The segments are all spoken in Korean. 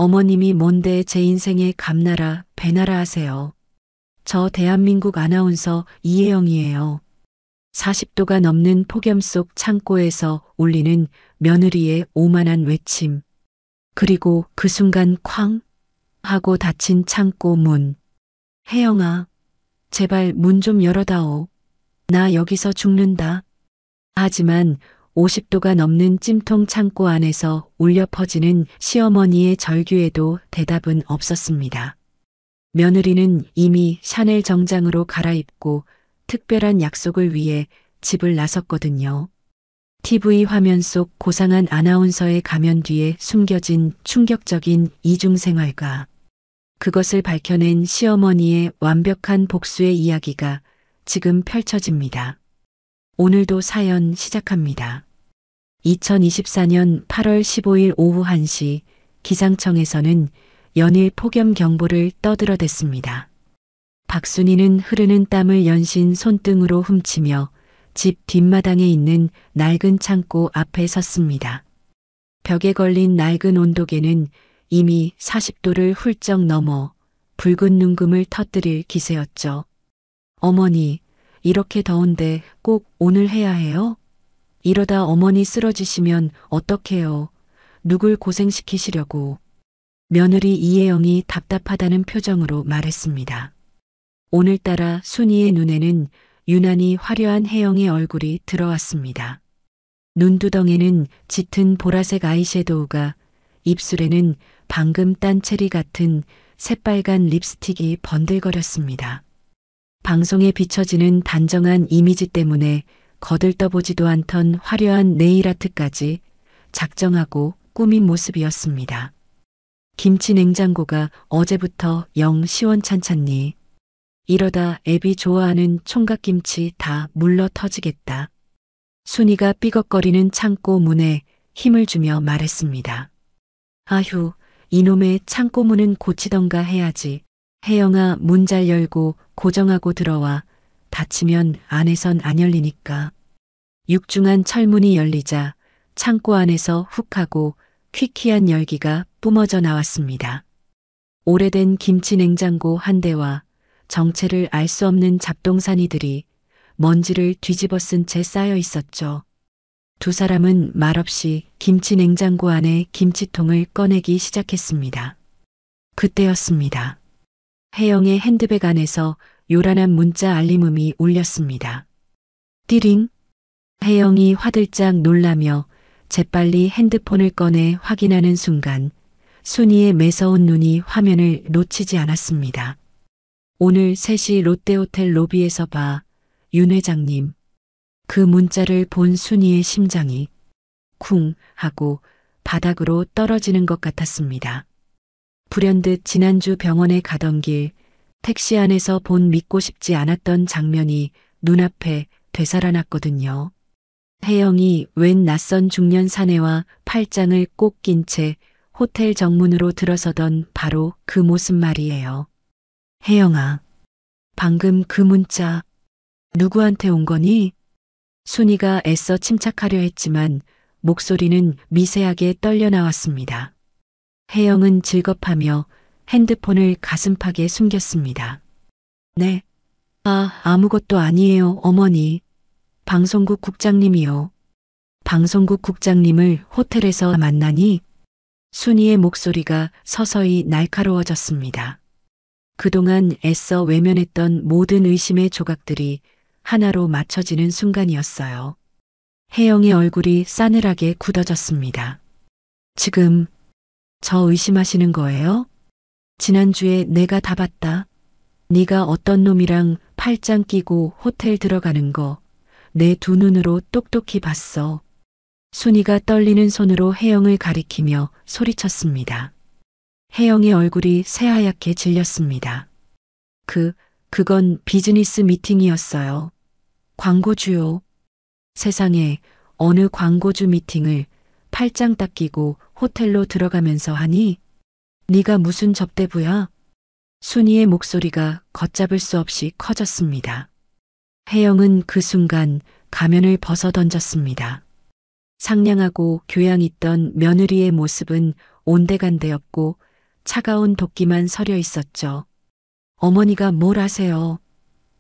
어머님이 뭔데 제 인생에 감나라 배나라 하세요. 저 대한민국 아나운서 이혜영이에요. 40도가 넘는 폭염 속 창고에서 울리는 며느리의 오만한 외침. 그리고 그 순간 쾅 하고 닫힌 창고 문. 혜영아, 제발 문 좀 열어다오. 나 여기서 죽는다. 하지만 50도가 넘는 찜통 창고 안에서 울려 퍼지는 시어머니의 절규에도 대답은 없었습니다. 며느리는 이미 샤넬 정장으로 갈아입고 특별한 약속을 위해 집을 나섰거든요. TV 화면 속 고상한 아나운서의 가면 뒤에 숨겨진 충격적인 이중생활과 그것을 밝혀낸 시어머니의 완벽한 복수의 이야기가 지금 펼쳐집니다. 오늘도 사연 시작합니다. 2024년 8월 15일 오후 1시 기상청에서는 연일 폭염 경보를 떠들어댔습니다. 박순이는 흐르는 땀을 연신 손등으로 훔치며 집 뒷마당에 있는 낡은 창고 앞에 섰습니다. 벽에 걸린 낡은 온도계는 이미 40도를 훌쩍 넘어 붉은 눈금을 터뜨릴 기세였죠. 어머니, 이렇게 더운데 꼭 오늘 해야 해요? 이러다 어머니 쓰러지시면 어떡해요? 누굴 고생시키시려고. 며느리 이혜영이 답답하다는 표정으로 말했습니다. 오늘따라 순이의 눈에는 유난히 화려한 혜영의 얼굴이 들어왔습니다. 눈두덩에는 짙은 보라색 아이섀도우가, 입술에는 방금 딴 체리 같은 새빨간 립스틱이 번들거렸습니다. 방송에 비춰지는 단정한 이미지 때문에 거들떠보지도 않던 화려한 네일아트까지 작정하고 꾸민 모습이었습니다. 김치 냉장고가 어제부터 영 시원찮잖니. 이러다 애비 좋아하는 총각김치 다 물러 터지겠다. 순이가 삐걱거리는 창고 문에 힘을 주며 말했습니다. 아휴, 이놈의 창고 문은 고치던가 해야지. 혜영아, 문 잘 열고 고정하고 들어와. 닫히면 안에선 안 열리니까. 육중한 철문이 열리자 창고 안에서 훅 하고 퀴퀴한 열기가 뿜어져 나왔습니다. 오래된 김치 냉장고 한 대와 정체를 알 수 없는 잡동사니들이 먼지를 뒤집어 쓴 채 쌓여 있었죠. 두 사람은 말없이 김치 냉장고 안에 김치통을 꺼내기 시작했습니다. 그때였습니다. 혜영의 핸드백 안에서 요란한 문자 알림음이 울렸습니다. 띠링. 혜영이 화들짝 놀라며 재빨리 핸드폰을 꺼내 확인하는 순간 순이의 매서운 눈이 화면을 놓치지 않았습니다. 오늘 3시 롯데호텔 로비에서 봐, 윤 회장님. 그 문자를 본 순이의 심장이 쿵 하고 바닥으로 떨어지는 것 같았습니다. 불현듯 지난주 병원에 가던 길 택시 안에서 본 믿고 싶지 않았던 장면이 눈앞에 되살아났거든요. 혜영이 웬 낯선 중년 사내와 팔짱을 꼭 낀 채 호텔 정문으로 들어서던 바로 그 모습 말이에요. 혜영아, 방금 그 문자 누구한테 온 거니? 순이가 애써 침착하려 했지만 목소리는 미세하게 떨려 나왔습니다. 혜영은 질겁하며 핸드폰을 가슴팍에 숨겼습니다. 네. 아무것도 아니에요, 어머니. 방송국 국장님이요. 방송국 국장님을 호텔에서 만나니? 순이의 목소리가 서서히 날카로워졌습니다. 그동안 애써 외면했던 모든 의심의 조각들이 하나로 맞춰지는 순간이었어요. 혜영의 얼굴이 싸늘하게 굳어졌습니다. 지금 저 의심하시는 거예요? 지난주에 내가 다 봤다. 네가 어떤 놈이랑 팔짱 끼고 호텔 들어가는 거 내 두 눈으로 똑똑히 봤어. 순이가 떨리는 손으로 혜영을 가리키며 소리쳤습니다. 혜영의 얼굴이 새하얗게 질렸습니다. 그건 비즈니스 미팅이었어요. 광고주요. 세상에 어느 광고주 미팅을 팔짱 딱 끼고 호텔로 들어가면서 하니? 네가 무슨 접대부야? 순이의 목소리가 걷잡을 수 없이 커졌습니다. 혜영은 그 순간 가면을 벗어 던졌습니다. 상냥하고 교양 있던 며느리의 모습은 온데간데였고 차가운 도끼만 서려 있었죠. 어머니가 뭘 아세요?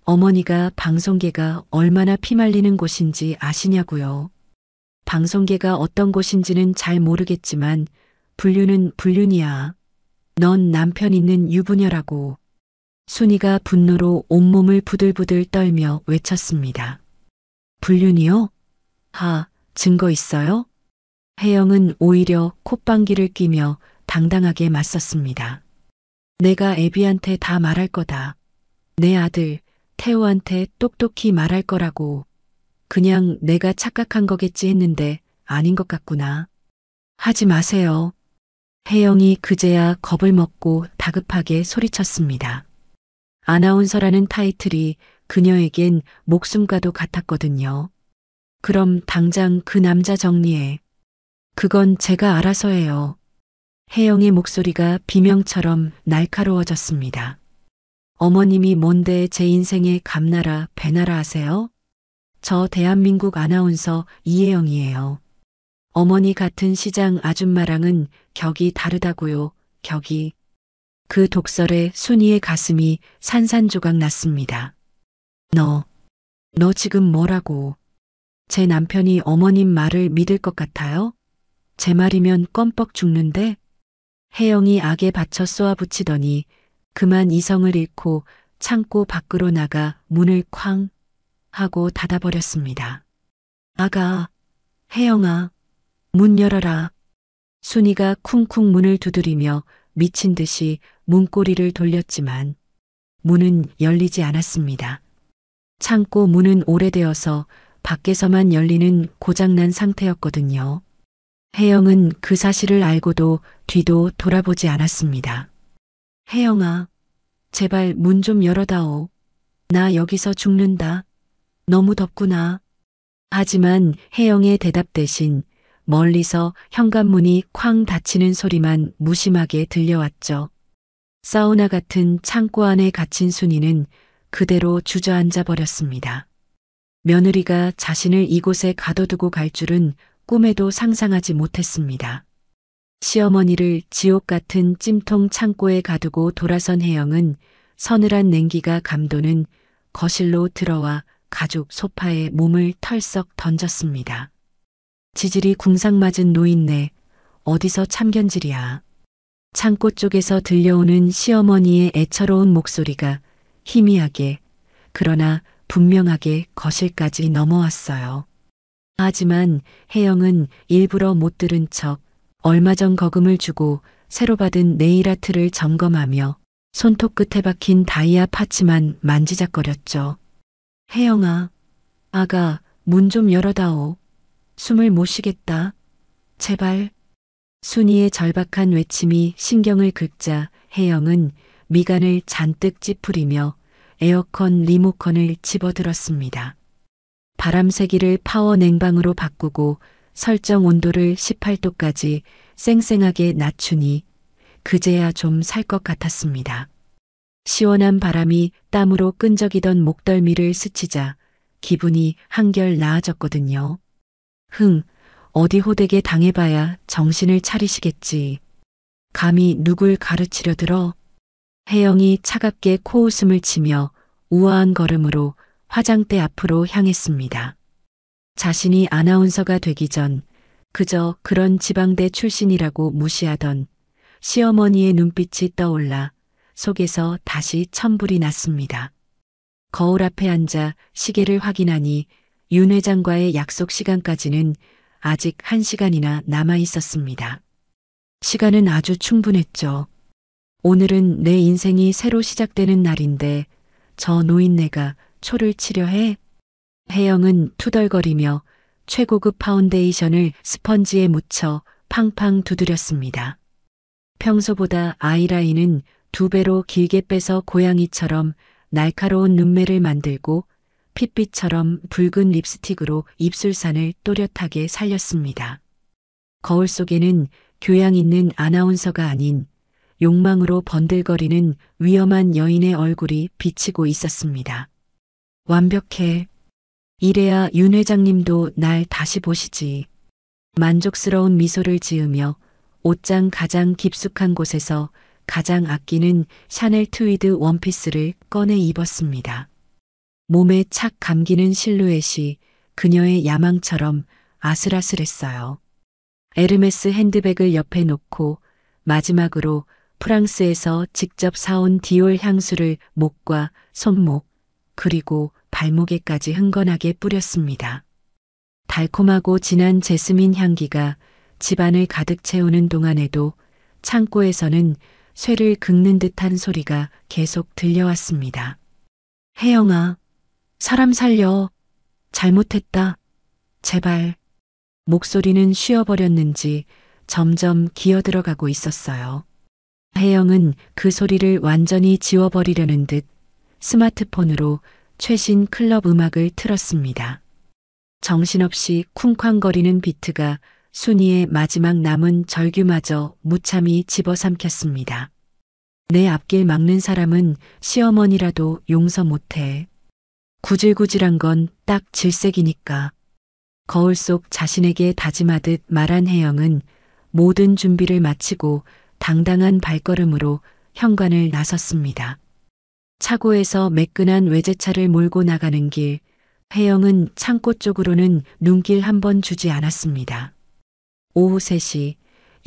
어머니가 방송계가 얼마나 피말리는 곳인지 아시냐고요. 방송계가 어떤 곳인지는 잘 모르겠지만 불륜은 불륜이야. 넌 남편 있는 유부녀라고. 순이가 분노로 온몸을 부들부들 떨며 외쳤습니다. 불륜이요? 증거 있어요? 혜영은 오히려 콧방귀를 뀌며 당당하게 맞섰습니다. 내가 애비한테 다 말할 거다. 내 아들 태호한테 똑똑히 말할 거라고. 그냥 내가 착각한 거겠지 했는데 아닌 것 같구나. 하지 마세요. 혜영이 그제야 겁을 먹고 다급하게 소리쳤습니다. 아나운서라는 타이틀이 그녀에겐 목숨과도 같았거든요. 그럼 당장 그 남자 정리해. 그건 제가 알아서 해요. 혜영의 목소리가 비명처럼 날카로워졌습니다. 어머님이 뭔데 제 인생에 감나라 배나라 하세요? 저 대한민국 아나운서 이혜영이에요. 어머니 같은 시장 아줌마랑은 격이 다르다고요. 격이. 그 독설에 순이의 가슴이 산산조각 났습니다. 너 지금 뭐라고? 제 남편이 어머님 말을 믿을 것 같아요? 제 말이면 껌뻑 죽는데? 혜영이 악에 받쳐 쏘아붙이더니 그만 이성을 잃고 창고 밖으로 나가 문을 쾅 하고 닫아버렸습니다. 아가, 혜영아, 문 열어라. 순이가 쿵쿵 문을 두드리며 미친 듯이 문고리를 돌렸지만 문은 열리지 않았습니다. 창고 문은 오래되어서 밖에서만 열리는 고장난 상태였거든요. 혜영은 그 사실을 알고도 뒤도 돌아보지 않았습니다. 혜영아, 제발 문 좀 열어다오. 나 여기서 죽는다. 너무 덥구나. 하지만 혜영의 대답 대신 멀리서 현관문이 쾅 닫히는 소리만 무심하게 들려왔죠. 사우나 같은 창고 안에 갇힌 순이는 그대로 주저앉아 버렸습니다. 며느리가 자신을 이곳에 가둬두고 갈 줄은 꿈에도 상상하지 못했습니다. 시어머니를 지옥 같은 찜통 창고에 가두고 돌아선 혜영은 서늘한 냉기가 감도는 거실로 들어와 가죽 소파에 몸을 털썩 던졌습니다. 지질이 궁상맞은 노인네, 어디서 참견질이야. 창고 쪽에서 들려오는 시어머니의 애처로운 목소리가 희미하게 그러나 분명하게 거실까지 넘어왔어요. 하지만 혜영은 일부러 못 들은 척 얼마 전 거금을 주고 새로 받은 네일아트를 점검하며 손톱 끝에 박힌 다이아 파츠만 만지작거렸죠. 혜영아, 아가, 문 좀 열어다오. 숨을 못 쉬겠다. 제발. 순이의 절박한 외침이 신경을 긁자 혜영은 미간을 잔뜩 찌푸리며 에어컨 리모컨을 집어들었습니다. 바람 세기를 파워 냉방으로 바꾸고 설정 온도를 18도까지 쌩쌩하게 낮추니 그제야 좀 살 것 같았습니다. 시원한 바람이 땀으로 끈적이던 목덜미를 스치자 기분이 한결 나아졌거든요. 어디 호되게 당해봐야 정신을 차리시겠지. 감히 누굴 가르치려 들어? 혜영이 차갑게 코웃음을 치며 우아한 걸음으로 화장대 앞으로 향했습니다. 자신이 아나운서가 되기 전 그저 그런 지방대 출신이라고 무시하던 시어머니의 눈빛이 떠올라 속에서 다시 천불이 났습니다. 거울 앞에 앉아 시계를 확인하니 윤 회장과의 약속 시간까지는 아직 1시간이나 남아 있었습니다. 시간은 아주 충분했죠. 오늘은 내 인생이 새로 시작되는 날인데 저 노인네가 초를 치려 해? 혜영은 투덜거리며 최고급 파운데이션을 스펀지에 묻혀 팡팡 두드렸습니다. 평소보다 아이라인은 2배로 길게 빼서 고양이처럼 날카로운 눈매를 만들고 핏빛처럼 붉은 립스틱으로 입술산을 또렷하게 살렸습니다. 거울 속에는 교양 있는 아나운서가 아닌 욕망으로 번들거리는 위험한 여인의 얼굴이 비치고 있었습니다. 완벽해. 이래야 윤 회장님도 날 다시 보시지. 만족스러운 미소를 지으며 옷장 가장 깊숙한 곳에서 가장 아끼는 샤넬 트위드 원피스를 꺼내 입었습니다. 몸에 착 감기는 실루엣이 그녀의 야망처럼 아슬아슬했어요. 에르메스 핸드백을 옆에 놓고 마지막으로 프랑스에서 직접 사온 디올 향수를 목과 손목 그리고 발목에까지 흥건하게 뿌렸습니다. 달콤하고 진한 제스민 향기가 집안을 가득 채우는 동안에도 창고에서는 쇠를 긁는 듯한 소리가 계속 들려왔습니다. 혜영아, 사람 살려. 잘못했다. 제발. 목소리는 쉬어버렸는지 점점 기어들어가고 있었어요. 혜영은 그 소리를 완전히 지워버리려는 듯 스마트폰으로 최신 클럽 음악을 틀었습니다. 정신없이 쿵쾅거리는 비트가 순이의 마지막 남은 절규마저 무참히 집어삼켰습니다. 내 앞길 막는 사람은 시어머니라도 용서 못해. 구질구질한 건 딱 질색이니까. 거울 속 자신에게 다짐하듯 말한 혜영은 모든 준비를 마치고 당당한 발걸음으로 현관을 나섰습니다. 차고에서 매끈한 외제차를 몰고 나가는 길, 혜영은 창고 쪽으로는 눈길 한 번 주지 않았습니다. 오후 3시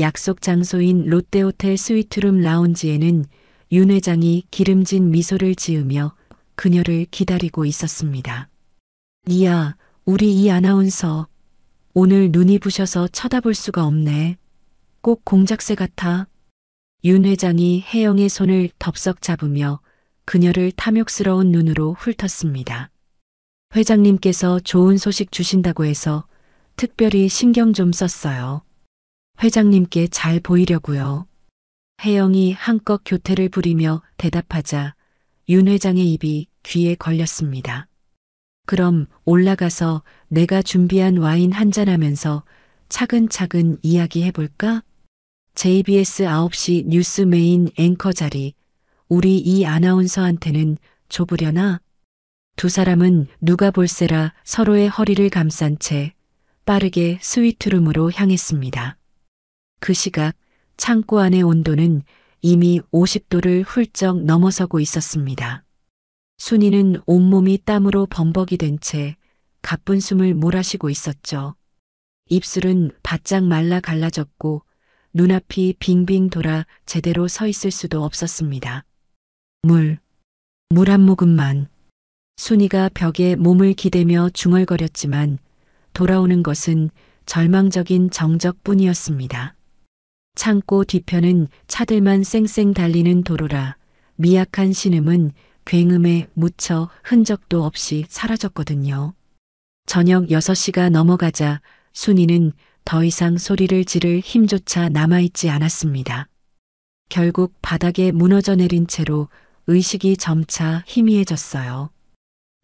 약속 장소인 롯데호텔 스위트룸 라운지에는 윤 회장이 기름진 미소를 지으며 그녀를 기다리고 있었습니다. 이야, 우리 이 아나운서. 오늘 눈이 부셔서 쳐다볼 수가 없네. 꼭 공작새 같아. 윤 회장이 혜영의 손을 덥석 잡으며 그녀를 탐욕스러운 눈으로 훑었습니다. 회장님께서 좋은 소식 주신다고 해서 특별히 신경 좀 썼어요. 회장님께 잘 보이려고요. 혜영이 한껏 교태를 부리며 대답하자 윤 회장의 입이 귀에 걸렸습니다. 그럼 올라가서 내가 준비한 와인 한잔하면서 차근차근 이야기해볼까? JBS 9시 뉴스 메인 앵커 자리, 우리 이 아나운서한테는 좁으려나? 두 사람은 누가 볼세라 서로의 허리를 감싼 채 빠르게 스위트룸으로 향했습니다. 그 시각 창고 안의 온도는 이미 50도를 훌쩍 넘어서고 있었습니다. 순이는 온몸이 땀으로 범벅이 된 채 가쁜 숨을 몰아쉬고 있었죠. 입술은 바짝 말라 갈라졌고 눈앞이 빙빙 돌아 제대로 서 있을 수도 없었습니다. 물 한 모금만. 순이가 벽에 몸을 기대며 중얼거렸지만 돌아오는 것은 절망적인 정적뿐이었습니다. 창고 뒤편은 차들만 쌩쌩 달리는 도로라 미약한 신음은 굉음에 묻혀 흔적도 없이 사라졌거든요. 저녁 6시가 넘어가자 순이는 더 이상 소리를 지를 힘조차 남아있지 않았습니다. 결국 바닥에 무너져 내린 채로 의식이 점차 희미해졌어요.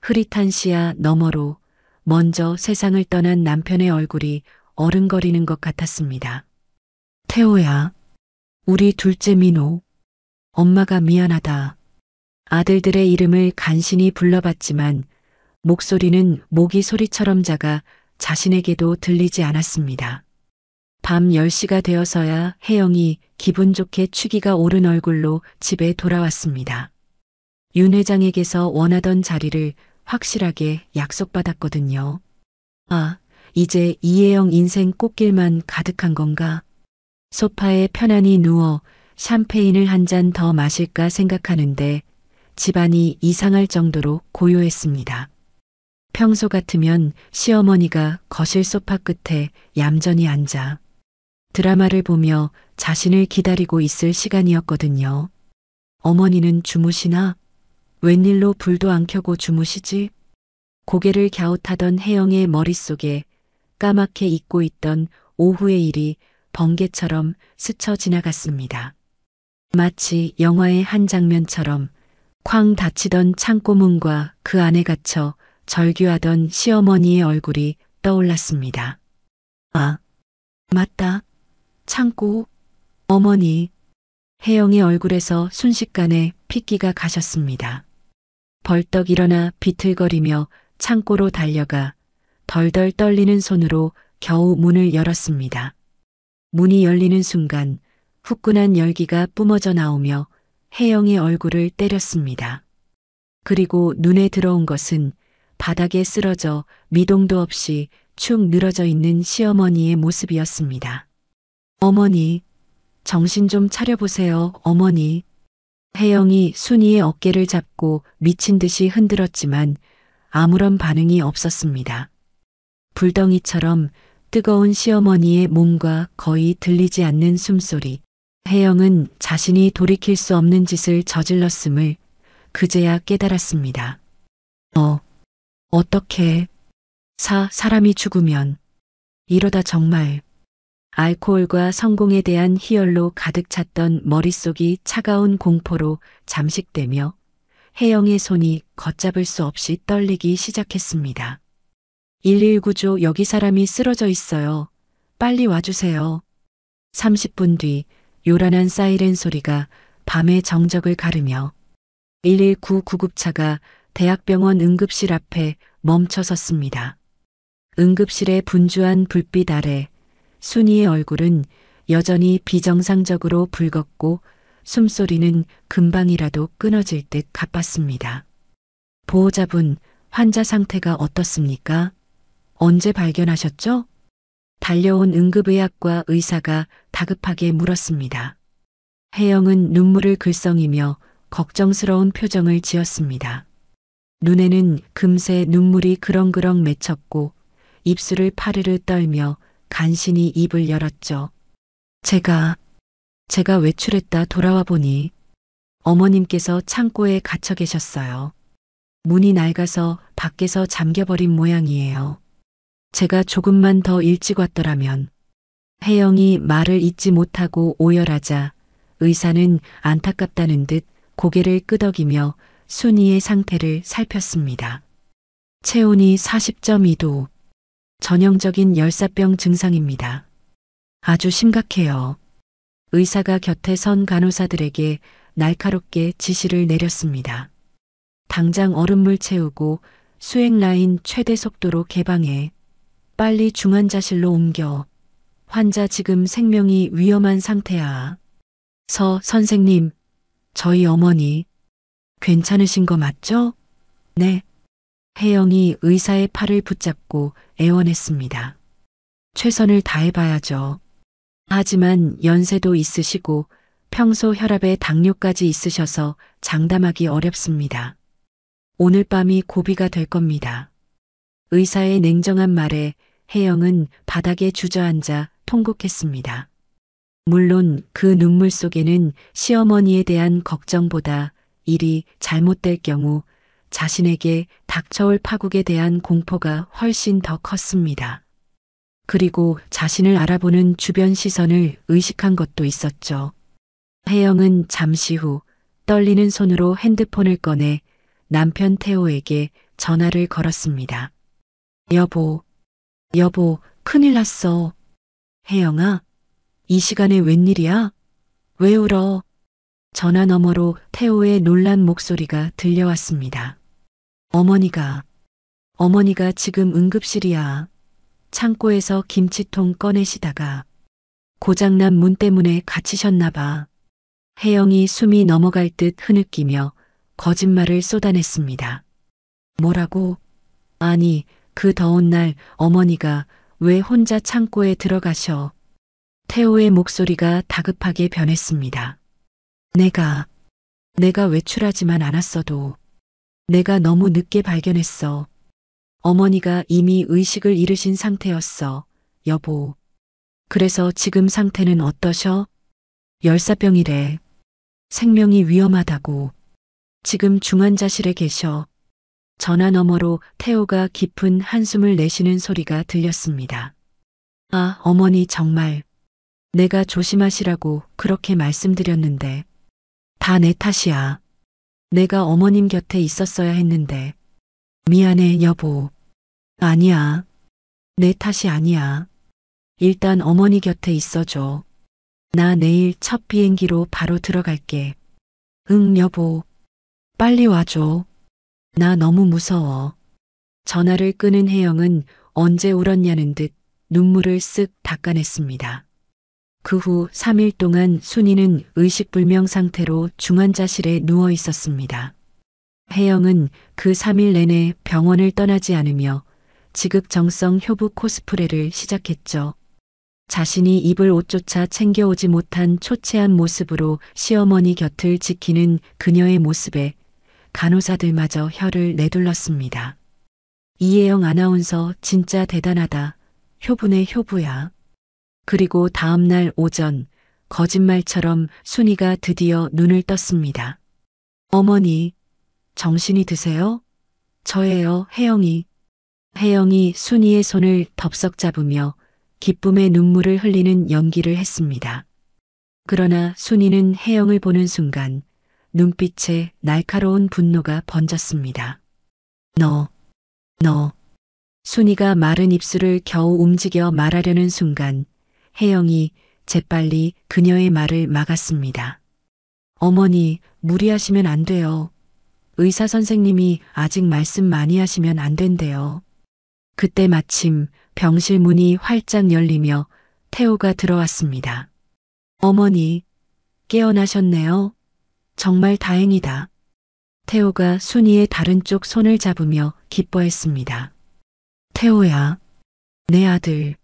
흐릿한 시야 너머로 먼저 세상을 떠난 남편의 얼굴이 어른거리는 것 같았습니다. 태호야, 우리 둘째 민호. 엄마가 미안하다. 아들들의 이름을 간신히 불러봤지만 목소리는 모기 소리처럼 작아 자신에게도 들리지 않았습니다. 밤 10시가 되어서야 혜영이 기분 좋게 취기가 오른 얼굴로 집에 돌아왔습니다. 윤 회장에게서 원하던 자리를 확실하게 약속받았거든요. 아, 이제 이혜영 인생 꽃길만 가득한 건가? 소파에 편안히 누워 샴페인을 한 잔 더 마실까 생각하는데 집안이 이상할 정도로 고요했습니다. 평소 같으면 시어머니가 거실 소파 끝에 얌전히 앉아 드라마를 보며 자신을 기다리고 있을 시간이었거든요. 어머니는 주무시나? 웬일로 불도 안 켜고 주무시지? 고개를 갸웃하던 혜영의 머릿속에 까맣게 잊고 있던 오후의 일이 번개처럼 스쳐 지나갔습니다. 마치 영화의 한 장면처럼 쾅 닫히던 창고문과 그 안에 갇혀 절규하던 시어머니의 얼굴이 떠올랐습니다. 아, 맞다. 창고. 어머니. 혜영의 얼굴에서 순식간에 핏기가 가셨습니다. 벌떡 일어나 비틀거리며 창고로 달려가 덜덜 떨리는 손으로 겨우 문을 열었습니다. 문이 열리는 순간 후끈한 열기가 뿜어져 나오며 혜영의 얼굴을 때렸습니다. 그리고 눈에 들어온 것은 바닥에 쓰러져 미동도 없이 축 늘어져 있는 시어머니의 모습이었습니다. 어머니, 정신 좀 차려보세요, 어머니. 혜영이 순이의 어깨를 잡고 미친 듯이 흔들었지만 아무런 반응이 없었습니다. 불덩이처럼 뜨거운 시어머니의 몸과 거의 들리지 않는 숨소리. 혜영은 자신이 돌이킬 수 없는 짓을 저질렀음을 그제야 깨달았습니다. 어떻게 사람이 죽으면 이러다 정말. 알코올과 성공에 대한 희열로 가득 찼던 머릿속이 차가운 공포로 잠식되며 혜영의 손이 걷잡을 수 없이 떨리기 시작했습니다. 119조, 여기 사람이 쓰러져 있어요. 빨리 와주세요. 30분 뒤 요란한 사이렌 소리가 밤의 정적을 가르며 119 구급차가 대학병원 응급실 앞에 멈춰 섰습니다. 응급실의 분주한 불빛 아래 순이의 얼굴은 여전히 비정상적으로 붉었고 숨소리는 금방이라도 끊어질 듯 가빴습니다. 보호자분, 환자 상태가 어떻습니까? 언제 발견하셨죠? 달려온 응급의학과 의사가 다급하게 물었습니다. 혜영은 눈물을 글썽이며 걱정스러운 표정을 지었습니다. 눈에는 금세 눈물이 그렁그렁 맺혔고 입술을 파르르 떨며 간신히 입을 열었죠. 제가 외출했다 돌아와 보니 어머님께서 창고에 갇혀 계셨어요. 문이 낡아서 밖에서 잠겨버린 모양이에요. 제가 조금만 더 일찍 왔더라면. 혜영이 말을 잇지 못하고 오열하자 의사는 안타깝다는 듯 고개를 끄덕이며 순이의 상태를 살폈습니다. 체온이 40.2도. 전형적인 열사병 증상입니다. 아주 심각해요. 의사가 곁에 선 간호사들에게 날카롭게 지시를 내렸습니다. 당장 얼음물 채우고 수행 라인 최대 속도로 개방해. 빨리 중환자실로 옮겨. 환자 지금 생명이 위험한 상태야. 선생님, 저희 어머니 괜찮으신 거 맞죠? 네. 혜영이 의사의 팔을 붙잡고 애원했습니다. 최선을 다해봐야죠. 하지만 연세도 있으시고 평소 혈압에 당뇨까지 있으셔서 장담하기 어렵습니다. 오늘 밤이 고비가 될 겁니다. 의사의 냉정한 말에 혜영은 바닥에 주저앉아 통곡했습니다. 물론 그 눈물 속에는 시어머니에 대한 걱정보다 일이 잘못될 경우 자신에게 닥쳐올 파국에 대한 공포가 훨씬 더 컸습니다. 그리고 자신을 알아보는 주변 시선을 의식한 것도 있었죠. 혜영은 잠시 후 떨리는 손으로 핸드폰을 꺼내 남편 태호에게 전화를 걸었습니다. 여보, 큰일 났어. 혜영아, 이 시간에 웬일이야? 왜 울어? 전화 너머로 태호의 놀란 목소리가 들려왔습니다. 어머니가 지금 응급실이야. 창고에서 김치통 꺼내시다가 고장난 문 때문에 갇히셨나 봐. 혜영이 숨이 넘어갈 듯 흐느끼며 거짓말을 쏟아냈습니다. 뭐라고? 아니, 그 더운 날 어머니가 왜 혼자 창고에 들어가셔? 태호의 목소리가 다급하게 변했습니다. 내가 외출하지만 않았어도 내가 너무 늦게 발견했어. 어머니가 이미 의식을 잃으신 상태였어, 여보. 그래서 지금 상태는 어떠셔? 열사병이래. 생명이 위험하다고. 지금 중환자실에 계셔. 전화 너머로 태호가 깊은 한숨을 내쉬는 소리가 들렸습니다. 아, 어머니 정말. 내가 조심하시라고 그렇게 말씀드렸는데. 다 내 탓이야. 내가 어머님 곁에 있었어야 했는데. 미안해, 여보. 아니야. 내 탓이 아니야. 일단 어머니 곁에 있어줘. 나 내일 첫 비행기로 바로 들어갈게. 응, 여보. 빨리 와줘. 나 너무 무서워. 전화를 끄는 혜영은 언제 울었냐는 듯 눈물을 쓱 닦아냈습니다. 그 후 3일 동안 순이는 의식불명 상태로 중환자실에 누워 있었습니다. 혜영은 그 3일 내내 병원을 떠나지 않으며 지극정성 효부 코스프레를 시작했죠. 자신이 입을 옷조차 챙겨오지 못한 초췌한 모습으로 시어머니 곁을 지키는 그녀의 모습에 간호사들마저 혀를 내둘렀습니다. 이혜영 아나운서 진짜 대단하다. 효부네 효부야. 그리고 다음날 오전 거짓말처럼 순이가 드디어 눈을 떴습니다. 어머니, 정신이 드세요? 저예요, 혜영이. 혜영이 순이의 손을 덥석 잡으며 기쁨의 눈물을 흘리는 연기를 했습니다. 그러나 순이는 혜영을 보는 순간 눈빛에 날카로운 분노가 번졌습니다. 너. 순이가 마른 입술을 겨우 움직여 말하려는 순간 혜영이 재빨리 그녀의 말을 막았습니다. 어머니, 무리하시면 안 돼요. 의사 선생님이 아직 말씀 많이 하시면 안 된대요. 그때 마침 병실 문이 활짝 열리며 태호가 들어왔습니다. 어머니, 깨어나셨네요. 정말 다행이다. 태호가 순이의 다른 쪽 손을 잡으며 기뻐했습니다. 태호야, 내 아들.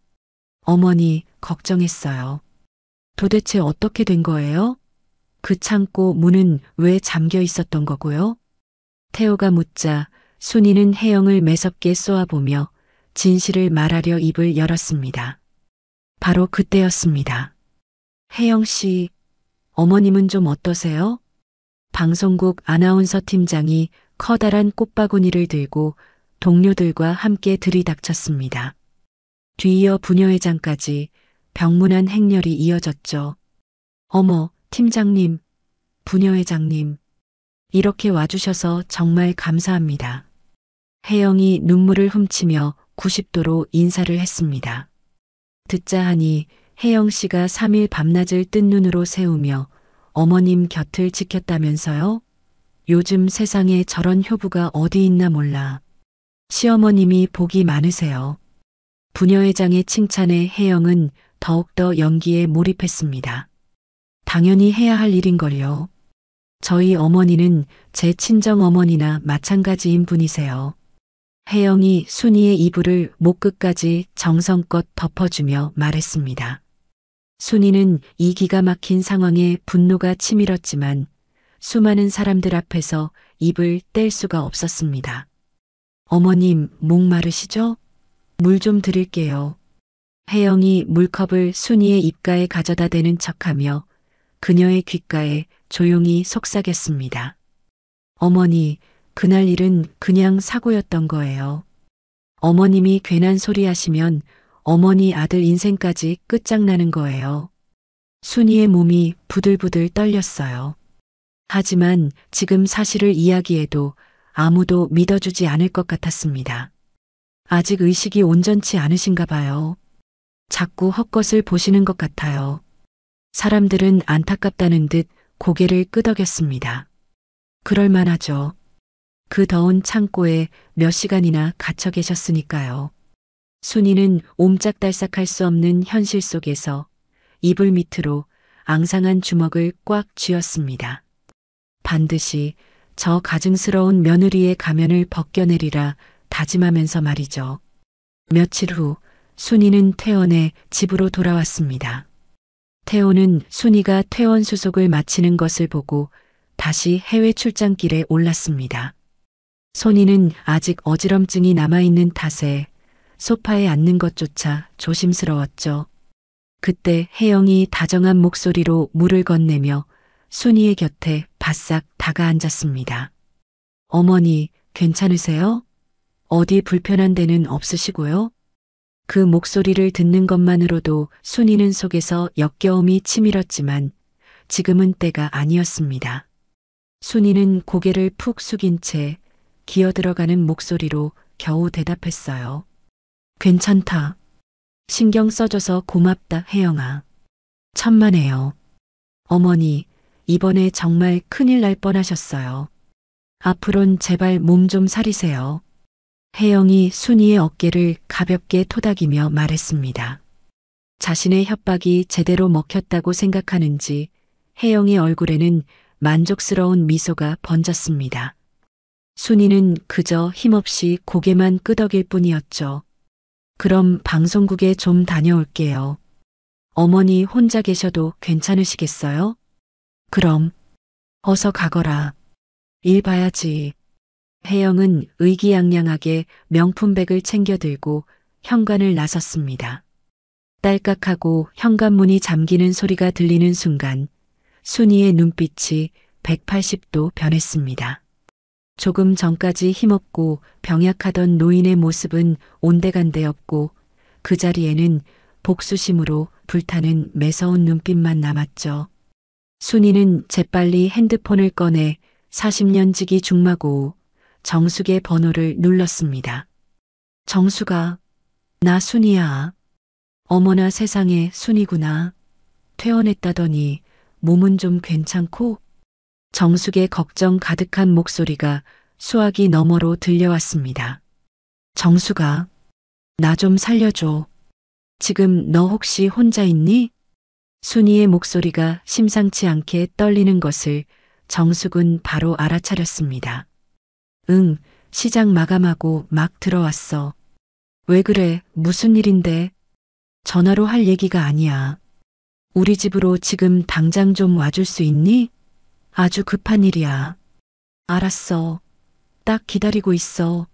어머니, 걱정했어요. 도대체 어떻게 된 거예요? 그 창고 문은 왜 잠겨 있었던 거고요? 태호가 묻자 순이는 혜영을 매섭게 쏘아보며 진실을 말하려 입을 열었습니다. 바로 그때였습니다. 혜영 씨, 어머님은 좀 어떠세요? 방송국 아나운서 팀장이 커다란 꽃바구니를 들고 동료들과 함께 들이닥쳤습니다. 뒤이어 부녀회장까지 병문안 행렬이 이어졌죠. 어머, 팀장님, 부녀회장님, 이렇게 와주셔서 정말 감사합니다. 혜영이 눈물을 훔치며 90도로 인사를 했습니다. 듣자 하니 혜영 씨가 3일 밤낮을 뜬 눈으로 세우며 어머님 곁을 지켰다면서요? 요즘 세상에 저런 효부가 어디 있나 몰라. 시어머님이 복이 많으세요. 부녀회장의 칭찬에 혜영은 더욱더 연기에 몰입했습니다. 당연히 해야 할 일인걸요. 저희 어머니는 제 친정 어머니나 마찬가지인 분이세요. 혜영이 순이의 이불을 목 끝까지 정성껏 덮어주며 말했습니다. 순이는 이 기가 막힌 상황에 분노가 치밀었지만 수많은 사람들 앞에서 입을 뗄 수가 없었습니다. 어머님, 목마르시죠? 물 좀 드릴게요. 혜영이 물컵을 순이의 입가에 가져다 대는 척하며 그녀의 귓가에 조용히 속삭였습니다. 어머니, 그날 일은 그냥 사고였던 거예요. 어머님이 괜한 소리 하시면 어머니 아들 인생까지 끝장나는 거예요. 순이의 몸이 부들부들 떨렸어요. 하지만 지금 사실을 이야기해도 아무도 믿어주지 않을 것 같았습니다. 아직 의식이 온전치 않으신가 봐요. 자꾸 헛것을 보시는 것 같아요. 사람들은 안타깝다는 듯 고개를 끄덕였습니다. 그럴만하죠. 그 더운 창고에 몇 시간이나 갇혀 계셨으니까요. 순이는 옴짝달싹할 수 없는 현실 속에서 이불 밑으로 앙상한 주먹을 꽉 쥐었습니다. 반드시 저 가증스러운 며느리의 가면을 벗겨내리라 다짐하면서 말이죠. 며칠 후 순이는 퇴원해 집으로 돌아왔습니다. 태호는 순이가 퇴원 수속을 마치는 것을 보고 다시 해외 출장길에 올랐습니다. 손이는 아직 어지럼증이 남아있는 탓에 소파에 앉는 것조차 조심스러웠죠. 그때 혜영이 다정한 목소리로 물을 건네며 순이의 곁에 바싹 다가앉았습니다. 어머니, 괜찮으세요? 어디 불편한 데는 없으시고요? 그 목소리를 듣는 것만으로도 순이는 속에서 역겨움이 치밀었지만 지금은 때가 아니었습니다. 순이는 고개를 푹 숙인 채 기어들어가는 목소리로 겨우 대답했어요. 괜찮다. 신경 써줘서 고맙다, 혜영아. 천만에요. 어머니, 이번에 정말 큰일 날 뻔하셨어요. 앞으론 제발 몸 좀 사리세요. 혜영이 순이의 어깨를 가볍게 토닥이며 말했습니다. 자신의 협박이 제대로 먹혔다고 생각하는지 혜영의 얼굴에는 만족스러운 미소가 번졌습니다. 순이는 그저 힘없이 고개만 끄덕일 뿐이었죠. 그럼 방송국에 좀 다녀올게요. 어머니 혼자 계셔도 괜찮으시겠어요? 그럼 어서 가거라. 일 봐야지. 혜영은 의기양양하게 명품백을 챙겨 들고 현관을 나섰습니다. 딸깍하고 현관문이 잠기는 소리가 들리는 순간 순이의 눈빛이 180도 변했습니다. 조금 전까지 힘없고 병약하던 노인의 모습은 온데간데 없고 그 자리에는 복수심으로 불타는 매서운 눈빛만 남았죠. 순이는 재빨리 핸드폰을 꺼내 40년 지기 중마고 정숙의 번호를 눌렀습니다. 정숙아, 나 순이야. 어머나 세상에 순이구나. 퇴원했다더니 몸은 좀 괜찮고? 정숙의 걱정 가득한 목소리가 수화기 너머로 들려왔습니다. 정숙아, 나 좀 살려줘. 지금 너 혹시 혼자 있니? 순이의 목소리가 심상치 않게 떨리는 것을 정숙은 바로 알아차렸습니다. 응, 시장 마감하고 막 들어왔어. 왜 그래? 무슨 일인데? 전화로 할 얘기가 아니야. 우리 집으로 지금 당장 좀 와줄 수 있니? 아주 급한 일이야. 알았어. 딱 기다리고 있어.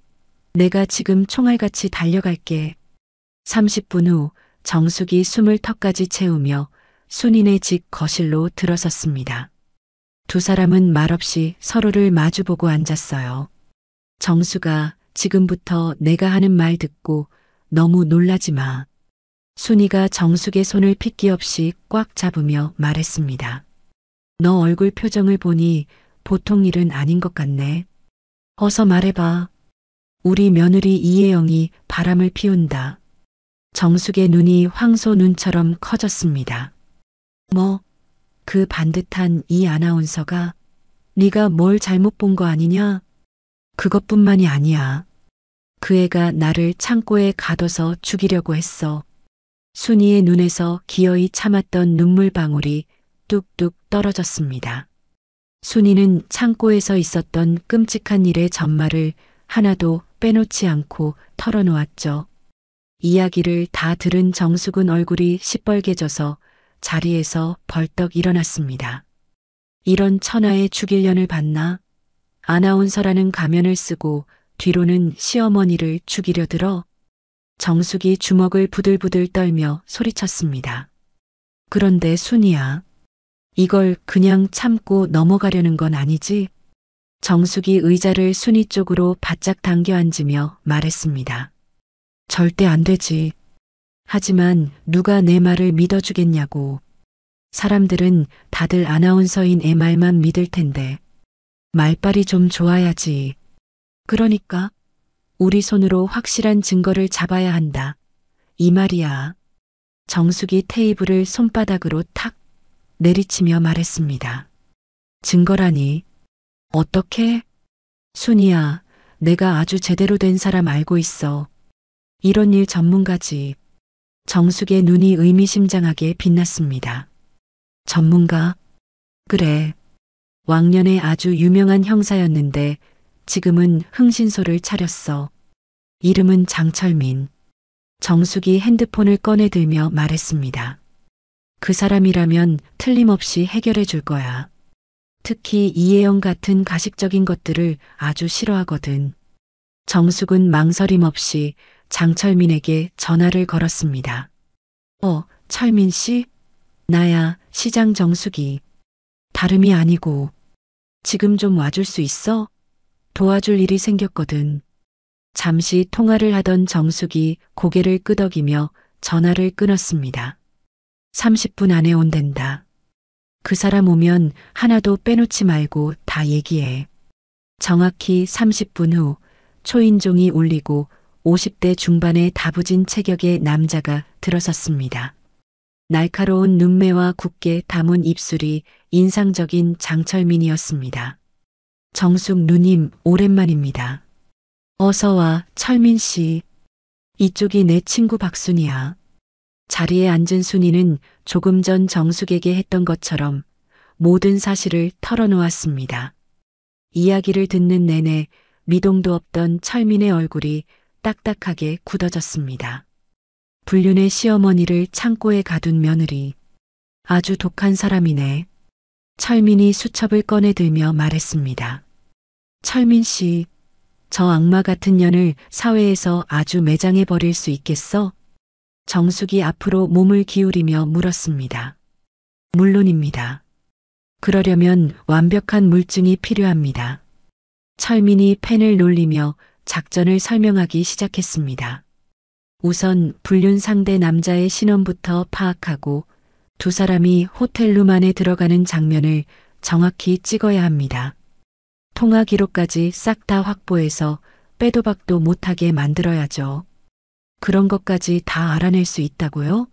내가 지금 총알같이 달려갈게. 30분 후 정숙이 숨을 턱까지 채우며 순이네 집 거실로 들어섰습니다. 두 사람은 말없이 서로를 마주보고 앉았어요. 정수가 지금부터 내가 하는 말 듣고 너무 놀라지 마. 순이가 정숙의 손을 핏기 없이 꽉 잡으며 말했습니다. 너 얼굴 표정을 보니 보통 일은 아닌 것 같네. 어서 말해봐. 우리 며느리 이혜영이 바람을 피운다. 정숙의 눈이 황소 눈처럼 커졌습니다. 뭐, 그 반듯한 이 아나운서가 네가 뭘 잘못 본 거 아니냐? 그것뿐만이 아니야. 그 애가 나를 창고에 가둬서 죽이려고 했어. 순이의 눈에서 기어이 참았던 눈물방울이 뚝뚝 떨어졌습니다. 순이는 창고에서 있었던 끔찍한 일의 전말을 하나도 빼놓지 않고 털어놓았죠. 이야기를 다 들은 정숙은 얼굴이 시뻘개져서 자리에서 벌떡 일어났습니다. 이런 천하의 죽일년을 봤나? 아나운서라는 가면을 쓰고 뒤로는 시어머니를 죽이려 들어? 정숙이 주먹을 부들부들 떨며 소리쳤습니다. 그런데 순이야. 이걸 그냥 참고 넘어가려는 건 아니지? 정숙이 의자를 순이 쪽으로 바짝 당겨 앉으며 말했습니다. 절대 안 되지. 하지만 누가 내 말을 믿어주겠냐고. 사람들은 다들 아나운서인 애 말만 믿을 텐데. 말빨이 좀 좋아야지. 그러니까 우리 손으로 확실한 증거를 잡아야 한다. 이 말이야. 정숙이 테이블을 손바닥으로 탁 내리치며 말했습니다. 증거라니. 어떻게? 순이야, 내가 아주 제대로 된 사람 알고 있어. 이런 일 전문가지. 정숙의 눈이 의미심장하게 빛났습니다. 전문가? 그래. 왕년에 아주 유명한 형사였는데 지금은 흥신소를 차렸어. 이름은 장철민. 정숙이 핸드폰을 꺼내들며 말했습니다. 그 사람이라면 틀림없이 해결해 줄 거야. 특히 이혜영 같은 가식적인 것들을 아주 싫어하거든. 정숙은 망설임 없이 장철민에게 전화를 걸었습니다. 철민 씨? 나야, 시장 정숙이. 다름이 아니고. 지금 좀 와줄 수 있어? 도와줄 일이 생겼거든. 잠시 통화를 하던 정숙이 고개를 끄덕이며 전화를 끊었습니다. 30분 안에 온댄다. 그 사람 오면 하나도 빼놓지 말고 다 얘기해. 정확히 30분 후 초인종이 울리고 50대 중반의 다부진 체격의 남자가 들어섰습니다. 날카로운 눈매와 굳게 담은 입술이 인상적인 장철민이었습니다. 정숙 누님, 오랜만입니다. 어서 와, 철민 씨. 이쪽이 내 친구 박순이야. 자리에 앉은 순이는 조금 전 정숙에게 했던 것처럼 모든 사실을 털어놓았습니다. 이야기를 듣는 내내 미동도 없던 철민의 얼굴이 딱딱하게 굳어졌습니다. 불륜의 시어머니를 창고에 가둔 며느리. 아주 독한 사람이네. 철민이 수첩을 꺼내 들며 말했습니다. 철민 씨, 저 악마 같은 년을 사회에서 아주 매장해 버릴 수 있겠어? 정숙이 앞으로 몸을 기울이며 물었습니다. 물론입니다. 그러려면 완벽한 물증이 필요합니다. 철민이 펜을 놀리며 작전을 설명하기 시작했습니다. 우선 불륜 상대 남자의 신원부터 파악하고 두 사람이 호텔룸 안에 들어가는 장면을 정확히 찍어야 합니다. 통화 기록까지 싹 다 확보해서 빼도 박도 못하게 만들어야죠. 그런 것까지 다 알아낼 수 있다고요?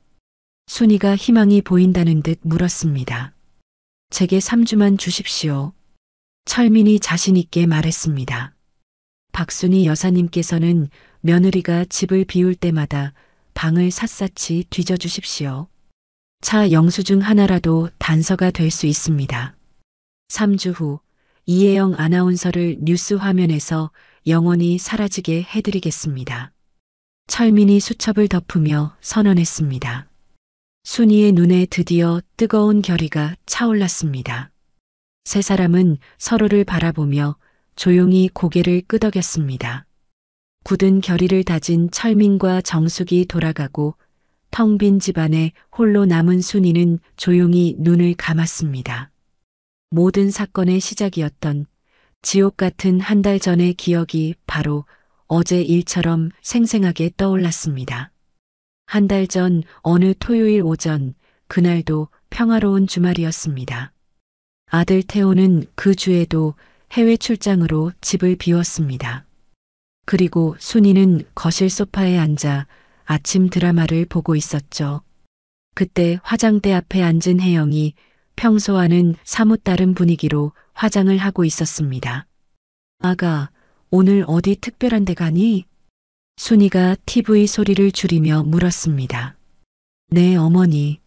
순이가 희망이 보인다는 듯 물었습니다. 제게 3주만 주십시오. 철민이 자신 있게 말했습니다. 박순이 여사님께서는 며느리가 집을 비울 때마다 방을 샅샅이 뒤져주십시오. 차 영수증 하나라도 단서가 될 수 있습니다. 3주 후 이혜영 아나운서를 뉴스 화면에서 영원히 사라지게 해드리겠습니다. 철민이 수첩을 덮으며 선언했습니다. 순이의 눈에 드디어 뜨거운 결의가 차올랐습니다. 세 사람은 서로를 바라보며 조용히 고개를 끄덕였습니다. 굳은 결의를 다진 철민과 정숙이 돌아가고 텅 빈 집안에 홀로 남은 순이는 조용히 눈을 감았습니다. 모든 사건의 시작이었던 지옥 같은 한 달 전의 기억이 바로 어제 일처럼 생생하게 떠올랐습니다. 한 달 전 어느 토요일 오전, 그날도 평화로운 주말이었습니다. 아들 태호는 그 주에도 해외 출장으로 집을 비웠습니다. 그리고 순이는 거실 소파에 앉아 아침 드라마를 보고 있었죠. 그때 화장대 앞에 앉은 혜영이 평소와는 사뭇 다른 분위기로 화장을 하고 있었습니다. 아가, 오늘 어디 특별한 데 가니? 순이가 TV 소리를 줄이며 물었습니다. 네, 어머니.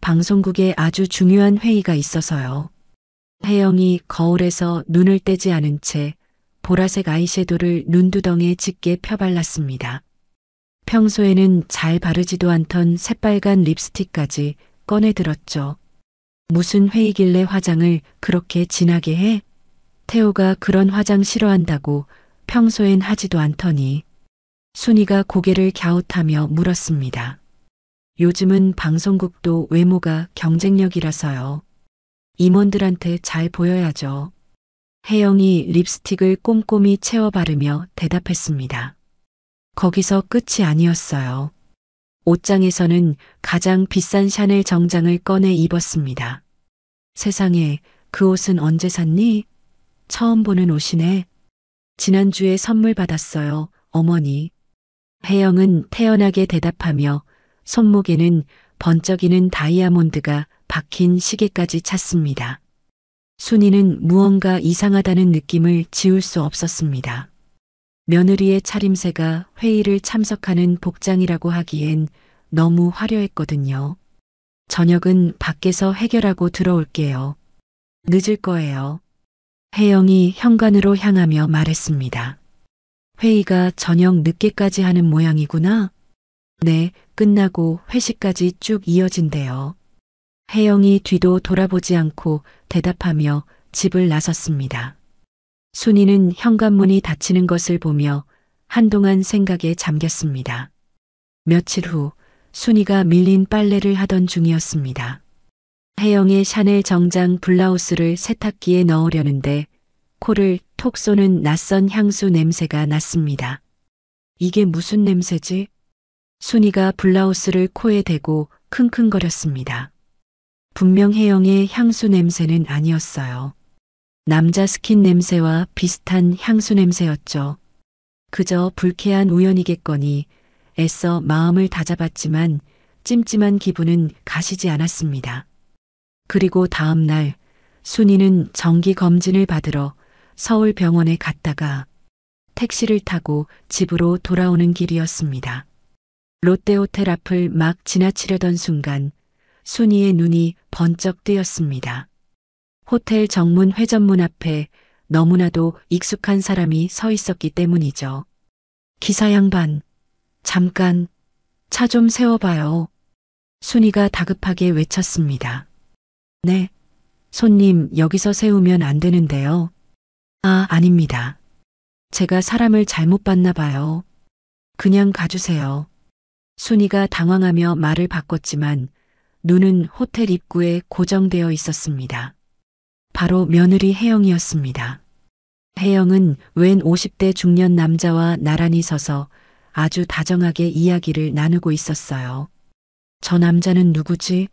방송국에 아주 중요한 회의가 있어서요. 혜영이 거울에서 눈을 떼지 않은 채 보라색 아이섀도를 눈두덩에 짙게 펴발랐습니다. 평소에는 잘 바르지도 않던 새빨간 립스틱까지 꺼내 들었죠. 무슨 회의길래 화장을 그렇게 진하게 해? 태호가 그런 화장 싫어한다고 평소엔 하지도 않더니. 순이가 고개를 갸웃하며 물었습니다. 요즘은 방송국도 외모가 경쟁력이라서요. 임원들한테 잘 보여야죠. 혜영이 립스틱을 꼼꼼히 채워 바르며 대답했습니다. 거기서 끝이 아니었어요. 옷장에서는 가장 비싼 샤넬 정장을 꺼내 입었습니다. 세상에, 그 옷은 언제 샀니? 처음 보는 옷이네. 지난주에 선물 받았어요, 어머니. 혜영은 태연하게 대답하며 손목에는 번쩍이는 다이아몬드가 박힌 시계까지 찼습니다. 순이는 무언가 이상하다는 느낌을 지울 수 없었습니다. 며느리의 차림새가 회의를 참석하는 복장이라고 하기엔 너무 화려했거든요. 저녁은 밖에서 해결하고 들어올게요. 늦을 거예요. 혜영이 현관으로 향하며 말했습니다. 회의가 저녁 늦게까지 하는 모양이구나. 네, 끝나고 회식까지 쭉 이어진대요. 혜영이 뒤도 돌아보지 않고 대답하며 집을 나섰습니다. 순이는 현관문이 닫히는 것을 보며 한동안 생각에 잠겼습니다. 며칠 후 순이가 밀린 빨래를 하던 중이었습니다. 혜영의 샤넬 정장 블라우스를 세탁기에 넣으려는데 코를 톡 쏘는 낯선 향수 냄새가 났습니다. 이게 무슨 냄새지? 순이가 블라우스를 코에 대고 킁킁거렸습니다. 분명 혜영의 향수 냄새는 아니었어요. 남자 스킨 냄새와 비슷한 향수 냄새였죠. 그저 불쾌한 우연이겠거니 애써 마음을 다잡았지만 찜찜한 기분은 가시지 않았습니다. 그리고 다음 날 순이는 정기 검진을 받으러 서울 병원에 갔다가 택시를 타고 집으로 돌아오는 길이었습니다. 롯데호텔 앞을 막 지나치려던 순간 순이의 눈이 번쩍 뜨였습니다. 호텔 정문 회전문 앞에 너무나도 익숙한 사람이 서 있었기 때문이죠. 기사 양반, 잠깐 차 좀 세워봐요. 순이가 다급하게 외쳤습니다. 네, 손님 여기서 세우면 안 되는데요. 아, 아닙니다. 제가 사람을 잘못 봤나 봐요. 그냥 가주세요. 순이가 당황하며 말을 바꿨지만 눈은 호텔 입구에 고정되어 있었습니다. 바로 며느리 혜영이었습니다. 혜영은 웬 50대 중년 남자와 나란히 서서 아주 다정하게 이야기를 나누고 있었어요. 저 남자는 누구지?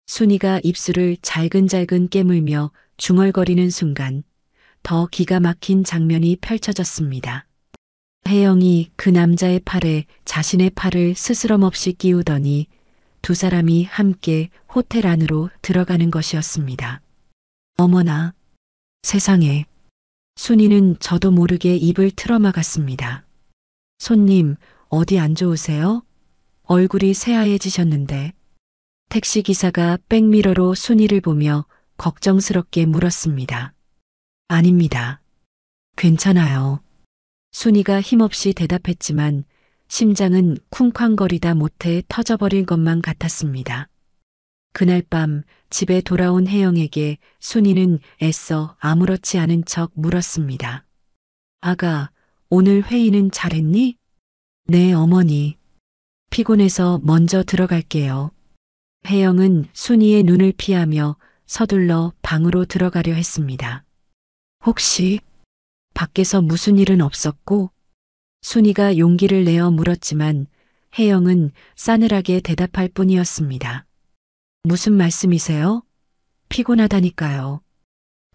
순이가 입술을 잘근잘근 깨물며 중얼거리는 순간 더 기가 막힌 장면이 펼쳐졌습니다. 혜영이 그 남자의 팔에 자신의 팔을 스스럼 없이 끼우더니 두 사람이 함께 호텔 안으로 들어가는 것이었습니다. 어머나, 세상에. 순이는 저도 모르게 입을 틀어막았습니다. 손님, 어디 안 좋으세요? 얼굴이 새하얘지셨는데. 택시기사가 백미러로 순이를 보며 걱정스럽게 물었습니다. 아닙니다. 괜찮아요. 순이가 힘없이 대답했지만 심장은 쿵쾅거리다 못해 터져버릴 것만 같았습니다. 그날 밤 집에 돌아온 혜영에게 순이는 애써 아무렇지 않은 척 물었습니다. 아가, 오늘 회의는 잘했니? 네, 어머니. 피곤해서 먼저 들어갈게요. 혜영은 순이의 눈을 피하며 서둘러 방으로 들어가려 했습니다. 혹시 밖에서 무슨 일은 없었고? 순이가 용기를 내어 물었지만 혜영은 싸늘하게 대답할 뿐이었습니다. 무슨 말씀이세요? 피곤하다니까요.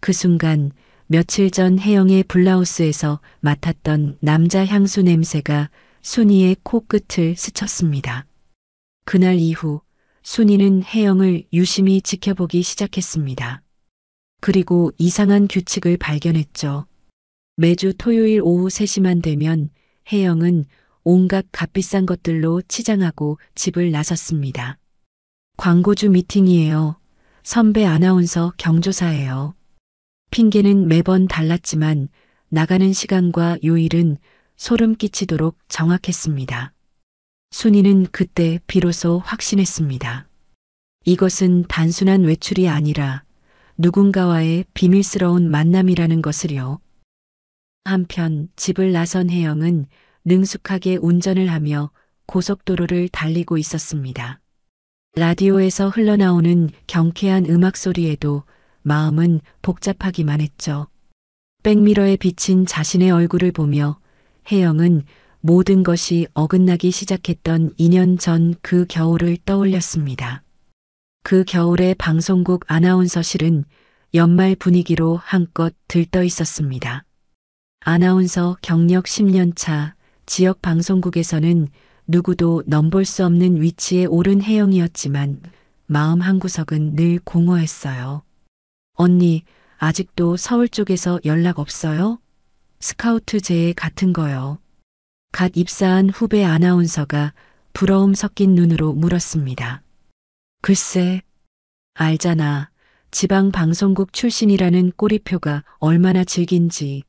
그 순간 며칠 전 혜영의 블라우스에서 맡았던 남자 향수 냄새가 순이의 코끝을 스쳤습니다. 그날 이후 순이는 혜영을 유심히 지켜보기 시작했습니다. 그리고 이상한 규칙을 발견했죠. 매주 토요일 오후 3시만 되면 혜영은 온갖 값비싼 것들로 치장하고 집을 나섰습니다. 광고주 미팅이에요. 선배 아나운서 경조사예요. 핑계는 매번 달랐지만 나가는 시간과 요일은 소름 끼치도록 정확했습니다. 순이는 그때 비로소 확신했습니다. 이것은 단순한 외출이 아니라 누군가와의 비밀스러운 만남이라는 것을요. 한편 집을 나선 혜영은 능숙하게 운전을 하며 고속도로를 달리고 있었습니다. 라디오에서 흘러나오는 경쾌한 음악 소리에도 마음은 복잡하기만 했죠. 백미러에 비친 자신의 얼굴을 보며 혜영은 모든 것이 어긋나기 시작했던 2년 전 그 겨울을 떠올렸습니다. 그 겨울의 방송국 아나운서실은 연말 분위기로 한껏 들떠 있었습니다. 아나운서 경력 10년 차 지역 방송국에서는 누구도 넘볼 수 없는 위치에 오른 혜영이었지만 마음 한구석은 늘 공허했어요. 언니, 아직도 서울 쪽에서 연락 없어요? 스카우트 제의 같은 거요. 갓 입사한 후배 아나운서가 부러움 섞인 눈으로 물었습니다. 글쎄, 알잖아. 지방 방송국 출신이라는 꼬리표가 얼마나 질긴지.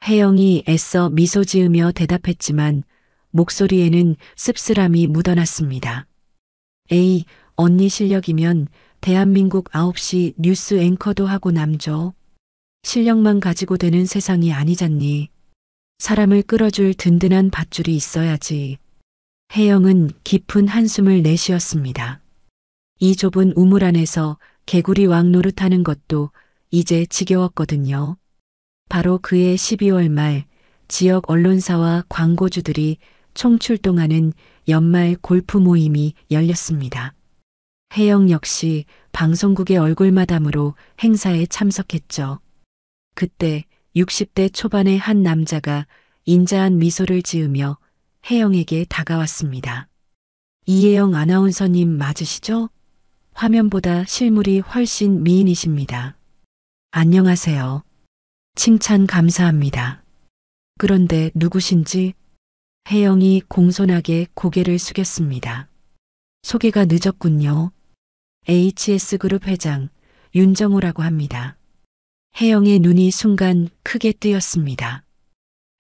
혜영이 애써 미소 지으며 대답했지만 목소리에는 씁쓸함이 묻어났습니다. 에이, 언니 실력이면 대한민국 9시 뉴스 앵커도 하고 남죠. 실력만 가지고 되는 세상이 아니잖니. 사람을 끌어줄 든든한 밧줄이 있어야지. 혜영은 깊은 한숨을 내쉬었습니다. 이 좁은 우물 안에서 개구리 왕 노릇하는 것도 이제 지겨웠거든요. 바로 그해 12월 말 지역 언론사와 광고주들이 총출동하는 연말 골프 모임이 열렸습니다. 혜영 역시 방송국의 얼굴마담으로 행사에 참석했죠. 그때 60대 초반의 한 남자가 인자한 미소를 지으며 혜영에게 다가왔습니다. 이혜영 아나운서님 맞으시죠? 화면보다 실물이 훨씬 미인이십니다. 안녕하세요. 칭찬 감사합니다. 그런데 누구신지? 혜영이 공손하게 고개를 숙였습니다. 소개가 늦었군요. HS그룹 회장 윤정호라고 합니다. 혜영의 눈이 순간 크게 뜨였습니다.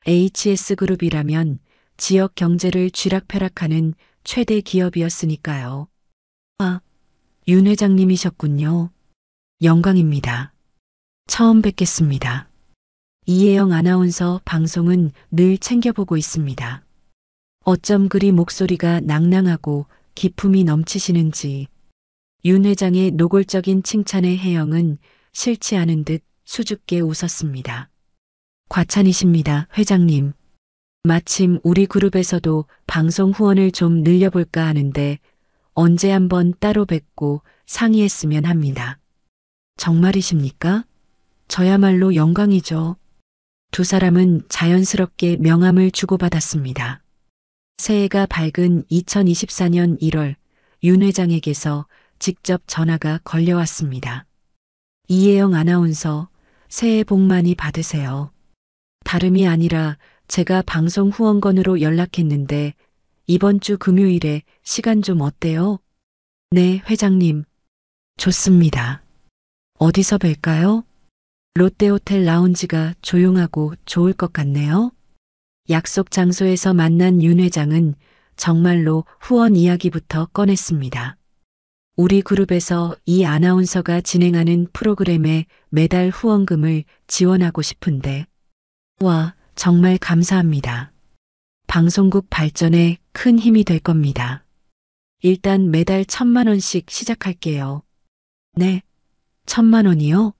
HS그룹이라면 지역 경제를 쥐락펴락하는 최대 기업이었으니까요. 아, 윤 회장님이셨군요. 영광입니다. 처음 뵙겠습니다. 이혜영 아나운서 방송은 늘 챙겨보고 있습니다. 어쩜 그리 목소리가 낭낭하고 기품이 넘치시는지. 윤 회장의 노골적인 칭찬에 혜영은 싫지 않은 듯 수줍게 웃었습니다. 과찬이십니다, 회장님. 마침 우리 그룹에서도 방송 후원을 좀 늘려볼까 하는데 언제 한번 따로 뵙고 상의했으면 합니다. 정말이십니까? 저야말로 영광이죠. 두 사람은 자연스럽게 명함을 주고받았습니다. 새해가 밝은 2024년 1월 윤 회장에게서 직접 전화가 걸려왔습니다. 이혜영 아나운서, 새해 복 많이 받으세요. 다름이 아니라 제가 방송 후원건으로 연락했는데 이번 주 금요일에 시간 좀 어때요? 네, 회장님. 좋습니다. 어디서 뵐까요? 롯데호텔 라운지가 조용하고 좋을 것 같네요. 약속 장소에서 만난 윤 회장은 정말로 후원 이야기부터 꺼냈습니다. 우리 그룹에서 이 아나운서가 진행하는 프로그램에 매달 후원금을 지원하고 싶은데. 와, 정말 감사합니다. 방송국 발전에 큰 힘이 될 겁니다. 일단 매달 1,000만 원씩 시작할게요. 네, 1,000만 원이요?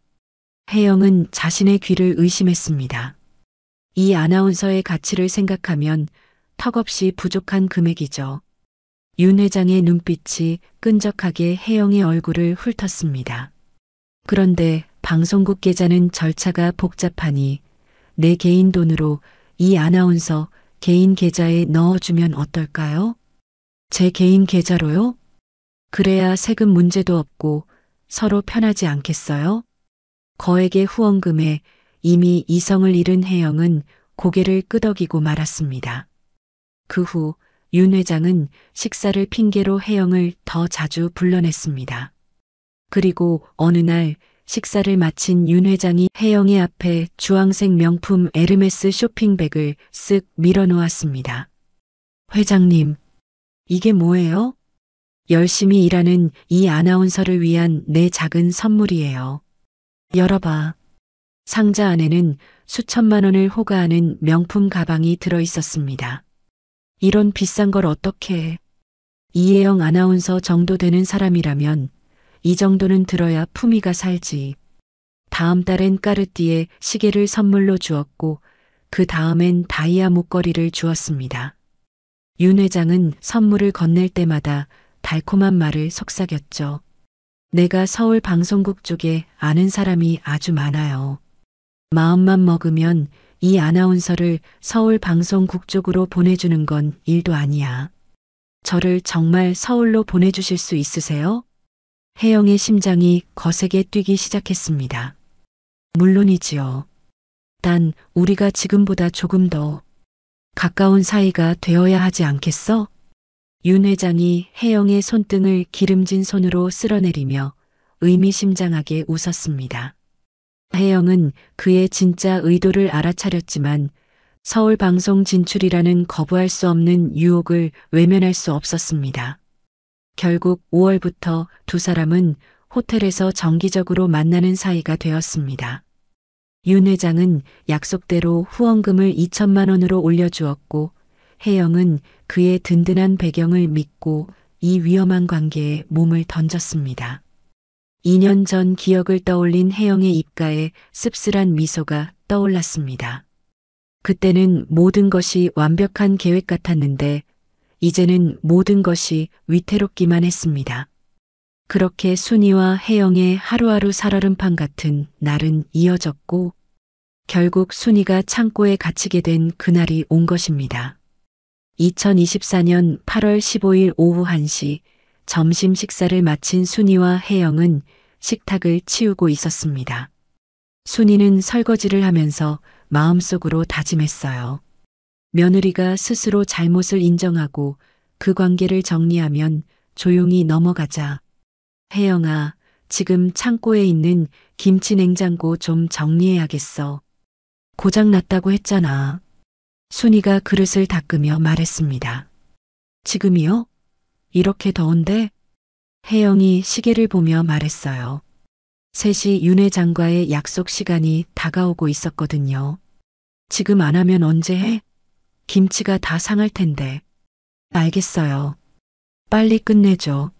혜영은 자신의 귀를 의심했습니다. 이 아나운서의 가치를 생각하면 턱없이 부족한 금액이죠. 윤 회장의 눈빛이 끈적하게 혜영의 얼굴을 훑었습니다. 그런데 방송국 계좌는 절차가 복잡하니 내 개인 돈으로 이 아나운서 개인 계좌에 넣어주면 어떨까요? 제 개인 계좌로요? 그래야 세금 문제도 없고 서로 편하지 않겠어요? 거액의 후원금에 이미 이성을 잃은 혜영은 고개를 끄덕이고 말았습니다. 그 후 윤 회장은 식사를 핑계로 혜영을 더 자주 불러냈습니다. 그리고 어느 날 식사를 마친 윤 회장이 혜영의 앞에 주황색 명품 에르메스 쇼핑백을 쓱 밀어놓았습니다. 회장님, 이게 뭐예요? 열심히 일하는 이 아나운서를 위한 내 작은 선물이에요. 열어봐. 상자 안에는 수천만 원을 호가하는 명품 가방이 들어있었습니다. 이런 비싼 걸 어떻게 해? 이혜영 아나운서 정도 되는 사람이라면 이 정도는 들어야 품위가 살지. 다음 달엔 까르띠에 시계를 선물로 주었고 그 다음엔 다이아 목걸이를 주었습니다. 윤 회장은 선물을 건넬 때마다 달콤한 말을 속삭였죠. 내가 서울 방송국 쪽에 아는 사람이 아주 많아요. 마음만 먹으면 이 아나운서를 서울 방송국 쪽으로 보내주는 건 일도 아니야. 저를 정말 서울로 보내주실 수 있으세요? 혜영의 심장이 거세게 뛰기 시작했습니다. 물론이지요. 단 우리가 지금보다 조금 더 가까운 사이가 되어야 하지 않겠어? 윤 회장이 혜영의 손등을 기름진 손으로 쓸어내리며 의미심장하게 웃었습니다. 혜영은 그의 진짜 의도를 알아차렸지만 서울 방송 진출이라는 거부할 수 없는 유혹을 외면할 수 없었습니다. 결국 5월부터 두 사람은 호텔에서 정기적으로 만나는 사이가 되었습니다. 윤 회장은 약속대로 후원금을 2천만 원으로 올려주었고 혜영은 그의 든든한 배경을 믿고 이 위험한 관계에 몸을 던졌습니다. 2년 전 기억을 떠올린 혜영의 입가에 씁쓸한 미소가 떠올랐습니다. 그때는 모든 것이 완벽한 계획 같았는데 이제는 모든 것이 위태롭기만 했습니다. 그렇게 순이와 혜영의 하루하루 살얼음판 같은 날은 이어졌고 결국 순이가 창고에 갇히게 된 그날이 온 것입니다. 2024년 8월 15일 오후 1시 점심 식사를 마친 순이와 혜영은 식탁을 치우고 있었습니다. 순이는 설거지를 하면서 마음속으로 다짐했어요. 며느리가 스스로 잘못을 인정하고 그 관계를 정리하면 조용히 넘어가자. 혜영아, 지금 창고에 있는 김치 냉장고 좀 정리해야겠어. 고장 났다고 했잖아. 순이가 그릇을 닦으며 말했습니다. 지금이요? 이렇게 더운데? 혜영이 시계를 보며 말했어요. 3시 윤 회장과의 약속 시간이 다가오고 있었거든요. 지금 안 하면 언제 해? 김치가 다 상할 텐데. 알겠어요. 빨리 끝내줘.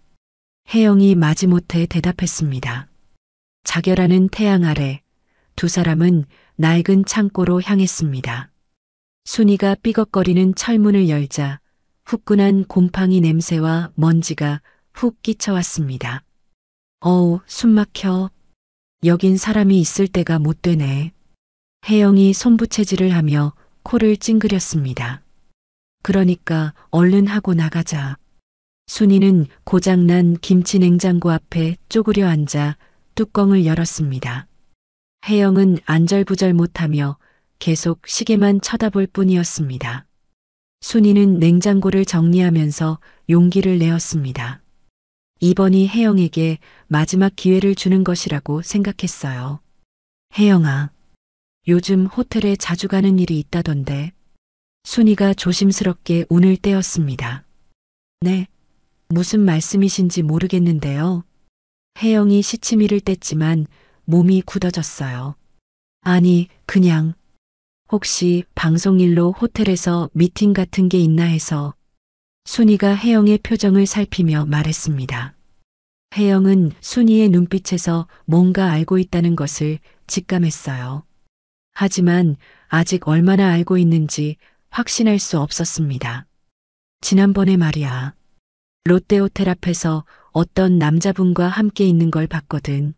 혜영이 마지못해 대답했습니다. 자결하는 태양 아래 두 사람은 낡은 창고로 향했습니다. 순이가 삐걱거리는 철문을 열자 후끈한 곰팡이 냄새와 먼지가 훅 끼쳐왔습니다. 어우, 숨 막혀. 여긴 사람이 있을 때가 못 되네. 혜영이 손부채질을 하며 코를 찡그렸습니다. 그러니까 얼른 하고 나가자. 순이는 고장난 김치 냉장고 앞에 쪼그려 앉아 뚜껑을 열었습니다. 혜영은 안절부절 못하며 계속 시계만 쳐다볼 뿐이었습니다. 순이는 냉장고를 정리하면서 용기를 내었습니다. 이번이 혜영에게 마지막 기회를 주는 것이라고 생각했어요. 혜영아, 요즘 호텔에 자주 가는 일이 있다던데. 순이가 조심스럽게 운을 떼었습니다. 네, 무슨 말씀이신지 모르겠는데요. 혜영이 시치미를 뗐지만 몸이 굳어졌어요. 아니, 그냥 혹시 방송일로 호텔에서 미팅 같은 게 있나 해서. 순이가 혜영의 표정을 살피며 말했습니다. 혜영은 순이의 눈빛에서 뭔가 알고 있다는 것을 직감했어요. 하지만 아직 얼마나 알고 있는지 확신할 수 없었습니다. 지난번에 말이야. 롯데호텔 앞에서 어떤 남자분과 함께 있는 걸 봤거든.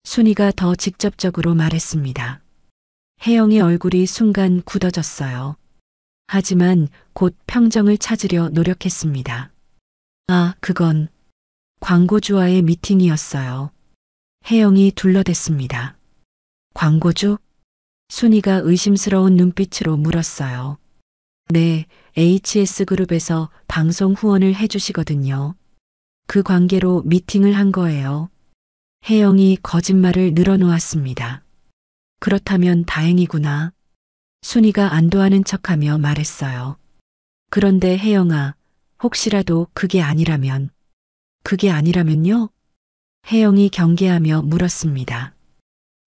순이가 더 직접적으로 말했습니다. 혜영의 얼굴이 순간 굳어졌어요. 하지만 곧 평정을 찾으려 노력했습니다. 아, 그건 광고주와의 미팅이었어요. 혜영이 둘러댔습니다. 광고주? 순이가 의심스러운 눈빛으로 물었어요. 네, HS그룹에서 방송 후원을 해주시거든요. 그 관계로 미팅을 한 거예요. 혜영이 거짓말을 늘어놓았습니다. 그렇다면 다행이구나. 순이가 안도하는 척하며 말했어요. 그런데 혜영아, 혹시라도 그게 아니라면. 그게 아니라면요? 혜영이 경계하며 물었습니다.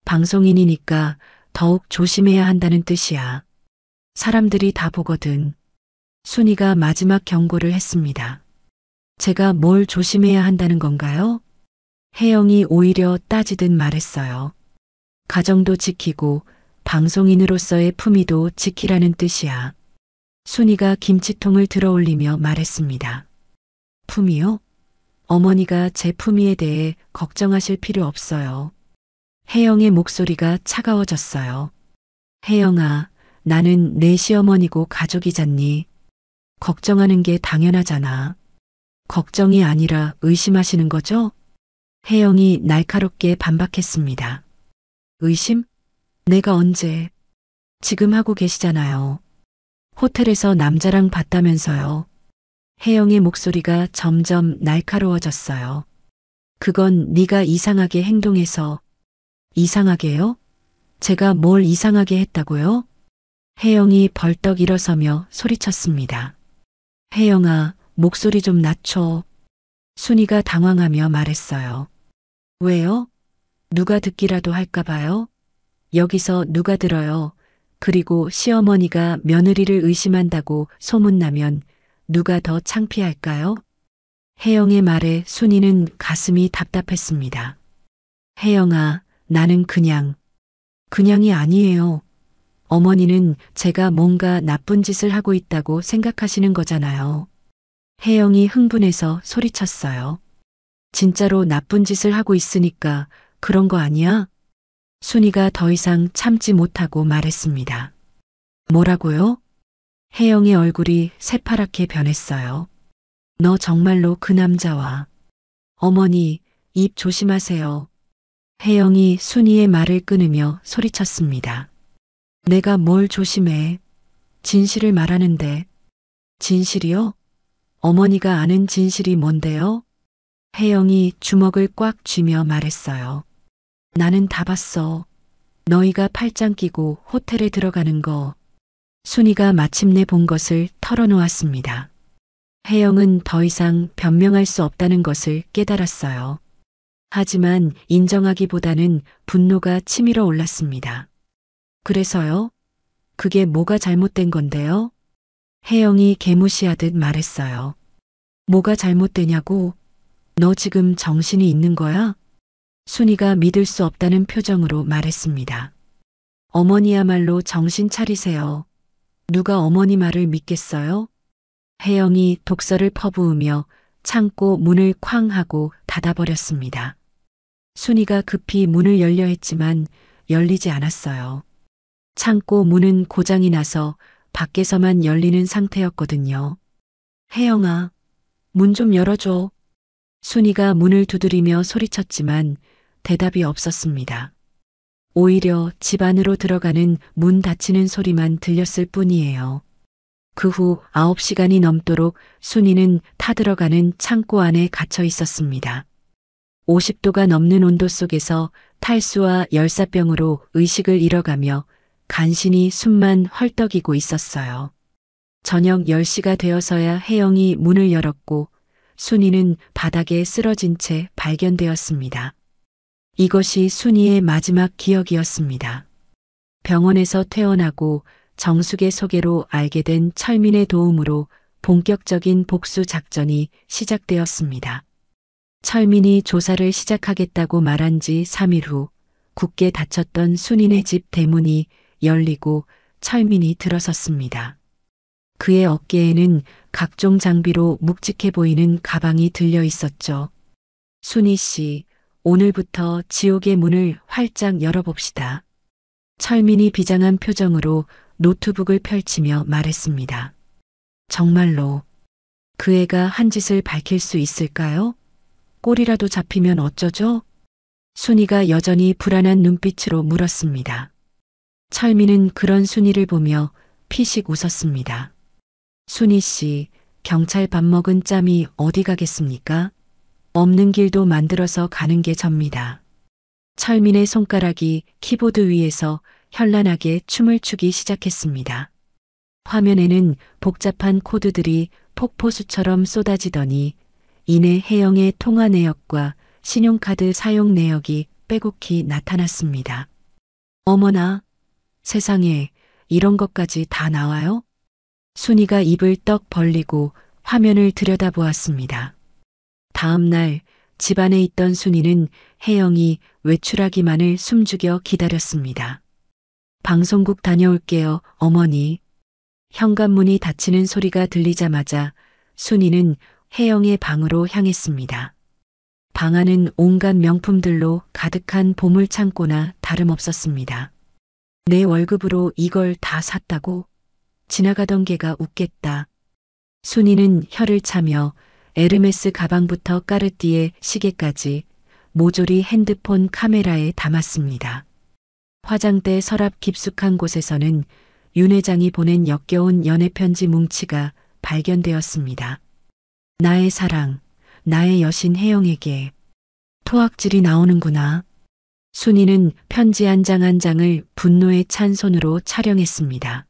방송인이니까 더욱 조심해야 한다는 뜻이야. 사람들이 다 보거든. 순이가 마지막 경고를 했습니다. 제가 뭘 조심해야 한다는 건가요? 혜영이 오히려 따지듯 말했어요. 가정도 지키고 방송인으로서의 품위도 지키라는 뜻이야. 순이가 김치통을 들어올리며 말했습니다. 품위요? 어머니가 제 품위에 대해 걱정하실 필요 없어요. 혜영의 목소리가 차가워졌어요. 혜영아, 나는 내 시어머니고 가족이잖니. 걱정하는 게 당연하잖아. 걱정이 아니라 의심하시는 거죠? 혜영이 날카롭게 반박했습니다. 의심? 내가 언제? 지금 하고 계시잖아요. 호텔에서 남자랑 봤다면서요. 혜영의 목소리가 점점 날카로워졌어요. 그건 네가 이상하게 행동해서. 이상하게요? 제가 뭘 이상하게 했다고요? 혜영이 벌떡 일어서며 소리쳤습니다. 혜영아, 목소리 좀 낮춰. 순이가 당황하며 말했어요. 왜요? 누가 듣기라도 할까 봐요? 여기서 누가 들어요? 그리고 시어머니가 며느리를 의심한다고 소문나면 누가 더 창피할까요? 혜영의 말에 순이는 가슴이 답답했습니다. 혜영아, 나는 그냥이 아니에요. 어머니는 제가 뭔가 나쁜 짓을 하고 있다고 생각하시는 거잖아요. 혜영이 흥분해서 소리쳤어요. 진짜로 나쁜 짓을 하고 있으니까 그런 거 아니야? 순이가 더 이상 참지 못하고 말했습니다. 뭐라고요? 혜영의 얼굴이 새파랗게 변했어요. 너 정말로 그 남자와. 어머니, 입 조심하세요. 혜영이 순이의 말을 끊으며 소리쳤습니다. 내가 뭘 조심해. 진실을 말하는데. 진실이요? 어머니가 아는 진실이 뭔데요? 혜영이 주먹을 꽉 쥐며 말했어요. 나는 다 봤어. 너희가 팔짱 끼고 호텔에 들어가는 거. 순이가 마침내 본 것을 털어놓았습니다. 혜영은 더 이상 변명할 수 없다는 것을 깨달았어요. 하지만 인정하기보다는 분노가 치밀어 올랐습니다. 그래서요? 그게 뭐가 잘못된 건데요? 혜영이 개무시하듯 말했어요. 뭐가 잘못되냐고? 너 지금 정신이 있는 거야? 순이가 믿을 수 없다는 표정으로 말했습니다. 어머니야말로 정신 차리세요. 누가 어머니 말을 믿겠어요? 혜영이 독서를 퍼부으며 창고 문을 쾅 하고 닫아버렸습니다. 순이가 급히 문을 열려 했지만 열리지 않았어요. 창고 문은 고장이 나서 밖에서만 열리는 상태였거든요. 혜영아, 문 좀 열어줘. 순이가 문을 두드리며 소리쳤지만 대답이 없었습니다. 오히려 집 안으로 들어가는 문 닫히는 소리만 들렸을 뿐이에요. 그 후 9시간이 넘도록 순이는 타들어가는 창고 안에 갇혀 있었습니다. 50도가 넘는 온도 속에서 탈수와 열사병으로 의식을 잃어가며 간신히 숨만 헐떡이고 있었어요. 저녁 10시가 되어서야 혜영이 문을 열었고 순이는 바닥에 쓰러진 채 발견되었습니다. 이것이 순이의 마지막 기억이었습니다. 병원에서 퇴원하고 정숙의 소개로 알게 된 철민의 도움으로 본격적인 복수 작전이 시작되었습니다. 철민이 조사를 시작하겠다고 말한 지 3일 후 굳게 닫혔던 순이네 집 대문이 열리고 철민이 들어섰습니다. 그의 어깨에는 각종 장비로 묵직해 보이는 가방이 들려 있었죠. 순이 씨, 오늘부터 지옥의 문을 활짝 열어봅시다. 철민이 비장한 표정으로 노트북을 펼치며 말했습니다. 정말로 그 애가 한 짓을 밝힐 수 있을까요? 꼴이라도 잡히면 어쩌죠? 순이가 여전히 불안한 눈빛으로 물었습니다. 철민은 그런 순이를 보며 피식 웃었습니다. 순이 씨, 경찰 밥 먹은 짬이 어디 가겠습니까? 없는 길도 만들어서 가는 게 접니다. 철민의 손가락이 키보드 위에서 현란하게 춤을 추기 시작했습니다. 화면에는 복잡한 코드들이 폭포수처럼 쏟아지더니 이내 혜영의 통화 내역과 신용카드 사용 내역이 빼곡히 나타났습니다. 어머나, 세상에 이런 것까지 다 나와요? 순이가 입을 떡 벌리고 화면을 들여다보았습니다. 다음 날 집안에 있던 순이는 혜영이 외출하기만을 숨죽여 기다렸습니다. 방송국 다녀올게요, 어머니. 현관문이 닫히는 소리가 들리자마자 순이는 혜영의 방으로 향했습니다. 방 안은 온갖 명품들로 가득한 보물 창고나 다름없었습니다. 내 월급으로 이걸 다 샀다고? 지나가던 개가 웃겠다. 순이는 혀를 차며 에르메스 가방부터 까르띠에 시계까지 모조리 핸드폰 카메라에 담았습니다. 화장대 서랍 깊숙한 곳에서는 윤 회장이 보낸 역겨운 연애편지 뭉치가 발견되었습니다. 나의 사랑, 나의 여신 혜영에게. 토악질이 나오는구나. 순이는 편지 한 장 한 장을 분노에 찬 손으로 촬영했습니다.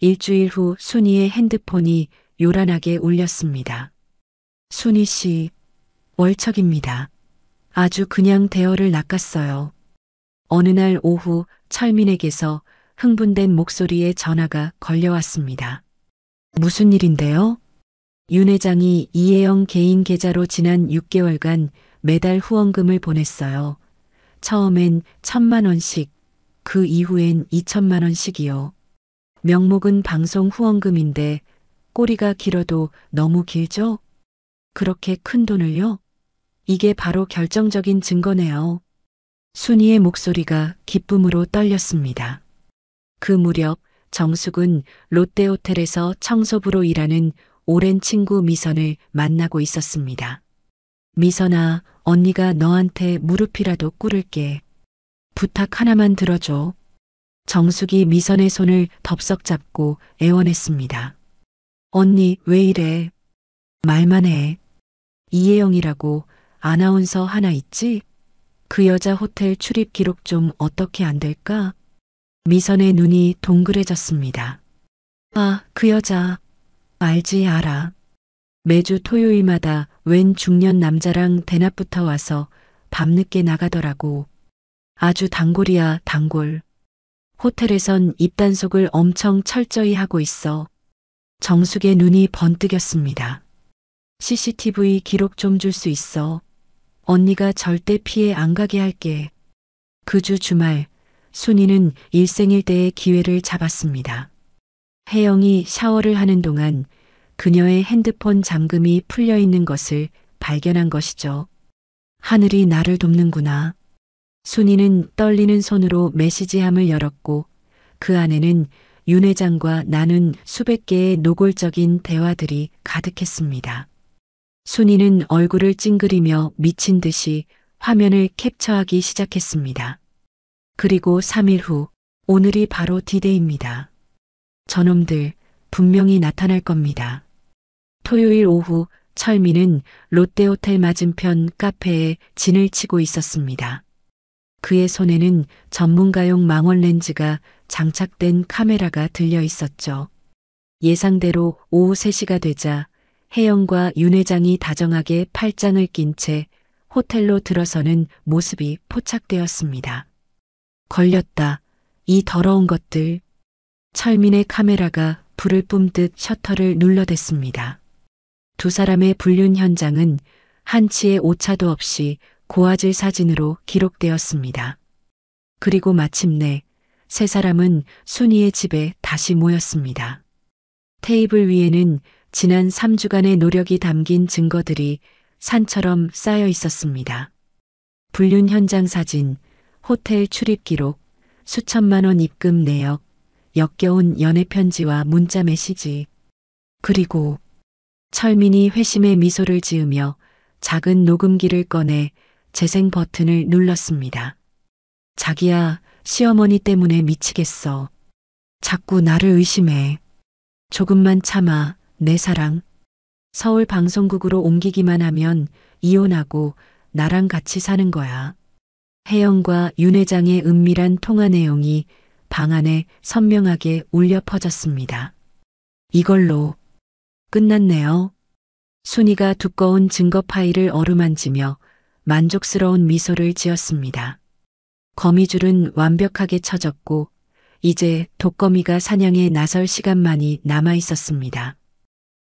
일주일 후 순이의 핸드폰이 요란하게 울렸습니다. 순이 씨, 월척입니다. 아주 그냥 대어를 낚았어요. 어느 날 오후 철민에게서 흥분된 목소리의 전화가 걸려왔습니다. 무슨 일인데요? 윤 회장이 이혜영 개인 계좌로 지난 6개월간 매달 후원금을 보냈어요. 처음엔 1,000만 원씩, 그 이후엔 2천만 원씩이요. 명목은 방송 후원금인데 꼬리가 길어도 너무 길죠? 그렇게 큰 돈을요? 이게 바로 결정적인 증거네요. 순이의 목소리가 기쁨으로 떨렸습니다. 그 무렵 정숙은 롯데호텔에서 청소부로 일하는 오랜 친구 미선을 만나고 있었습니다. 미선아, 언니가 너한테 무릎이라도 꿇을게. 부탁 하나만 들어줘. 정숙이 미선의 손을 덥석 잡고 애원했습니다. 언니, 왜 이래? 말만 해. 이혜영이라고 아나운서 하나 있지? 그 여자 호텔 출입 기록 좀 어떻게 안 될까? 미선의 눈이 동그래졌습니다. 아, 그 여자. 알지, 알아. 매주 토요일마다 웬 중년 남자랑 대낮부터 와서 밤늦게 나가더라고. 아주 단골이야, 단골. 호텔에선 입단속을 엄청 철저히 하고 있어. 정숙의 눈이 번뜩였습니다. CCTV 기록 좀 줄 수 있어. 언니가 절대 피해 안 가게 할게. 그 주 주말, 순이는 일생일대의 기회를 잡았습니다. 혜영이 샤워를 하는 동안 그녀의 핸드폰 잠금이 풀려 있는 것을 발견한 것이죠. 하늘이 나를 돕는구나. 순이는 떨리는 손으로 메시지함을 열었고 그 안에는 윤 회장과 나눈 수백 개의 노골적인 대화들이 가득했습니다. 순이는 얼굴을 찡그리며 미친 듯이 화면을 캡처하기 시작했습니다. 그리고 3일 후, 오늘이 바로 디데이입니다. 저놈들 분명히 나타날 겁니다. 토요일 오후 철민은 롯데호텔 맞은편 카페에 진을 치고 있었습니다. 그의 손에는 전문가용 망원 렌즈가 장착된 카메라가 들려 있었죠. 예상대로 오후 3시가 되자 혜영과 윤 회장이 다정하게 팔짱을 낀 채 호텔로 들어서는 모습이 포착되었습니다. 걸렸다. 이 더러운 것들. 철민의 카메라가 불을 뿜듯 셔터를 눌러댔습니다. 두 사람의 불륜 현장은 한치의 오차도 없이 고화질 사진으로 기록되었습니다. 그리고 마침내 세 사람은 순이의 집에 다시 모였습니다. 테이블 위에는 지난 3주간의 노력이 담긴 증거들이 산처럼 쌓여 있었습니다. 불륜 현장 사진, 호텔 출입 기록, 수천만 원 입금 내역, 역겨운 연애 편지와 문자 메시지. 그리고 철민이 회심의 미소를 지으며 작은 녹음기를 꺼내 재생 버튼을 눌렀습니다. 자기야, 시어머니 때문에 미치겠어. 자꾸 나를 의심해. 조금만 참아, 내 사랑. 서울 방송국으로 옮기기만 하면 이혼하고 나랑 같이 사는 거야. 혜영과 윤 회장의 은밀한 통화 내용이 방 안에 선명하게 울려 퍼졌습니다. 이걸로 끝났네요. 순이가 두꺼운 증거 파일을 어루만지며 만족스러운 미소를 지었습니다. 거미줄은 완벽하게 쳐졌고 이제 독거미가 사냥에 나설 시간만이 남아 있었습니다.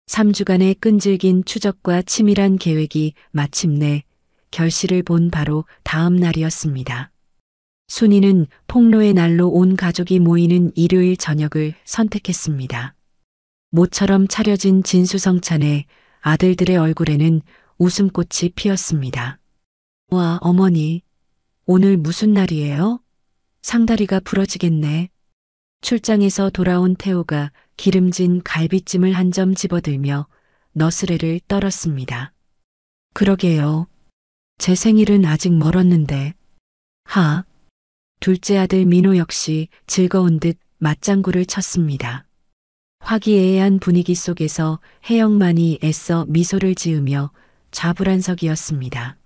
3주간의 끈질긴 추적과 치밀한 계획이 마침내 결실을 본 바로 다음 날이었습니다. 순이는 폭로의 날로 온 가족이 모이는 일요일 저녁을 선택했습니다. 모처럼 차려진 진수성찬에 아들들의 얼굴에는 웃음꽃이 피었습니다. 와, 어머니, 오늘 무슨 날이에요? 상다리가 부러지겠네. 출장에서 돌아온 태호가 기름진 갈비찜을 한 점 집어들며 너스레를 떨었습니다. 그러게요. 제 생일은 아직 멀었는데. 하. 둘째 아들 민호 역시 즐거운 듯 맞장구를 쳤습니다. 화기애애한 분위기 속에서 혜영만이 애써 미소를 지으며 좌불안석이었습니다.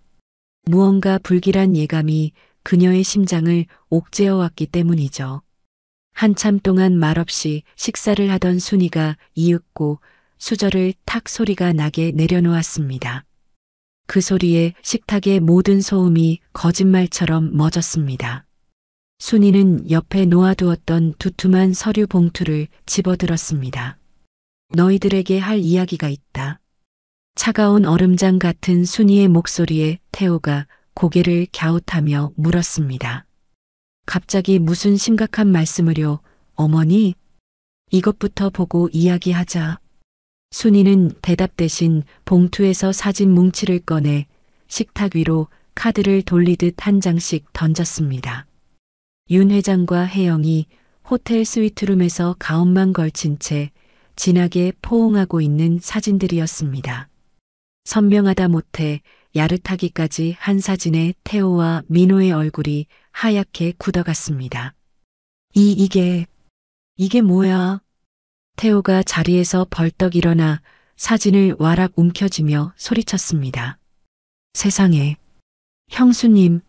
무언가 불길한 예감이 그녀의 심장을 옥죄어 왔기 때문이죠. 한참 동안 말없이 식사를 하던 순이가 이윽고 수저를 탁 소리가 나게 내려놓았습니다. 그 소리에 식탁의 모든 소음이 거짓말처럼 멎었습니다. 순이는 옆에 놓아두었던 두툼한 서류 봉투를 집어들었습니다. 너희들에게 할 이야기가 있다. 차가운 얼음장 같은 순이의 목소리에 태호가 고개를 갸웃하며 물었습니다. 갑자기 무슨 심각한 말씀을요, 어머니? 이것부터 보고 이야기하자. 순이는 대답 대신 봉투에서 사진 뭉치를 꺼내 식탁 위로 카드를 돌리듯 한 장씩 던졌습니다. 윤 회장과 혜영이 호텔 스위트룸에서 가운만 걸친 채 진하게 포옹하고 있는 사진들이었습니다. 선명하다 못해 야릇하기까지 한 사진에 태호와 민호의 얼굴이 하얗게 굳어갔습니다. 이게 뭐야? 태호가 자리에서 벌떡 일어나 사진을 와락 움켜쥐며 소리쳤습니다. 세상에. 형수님.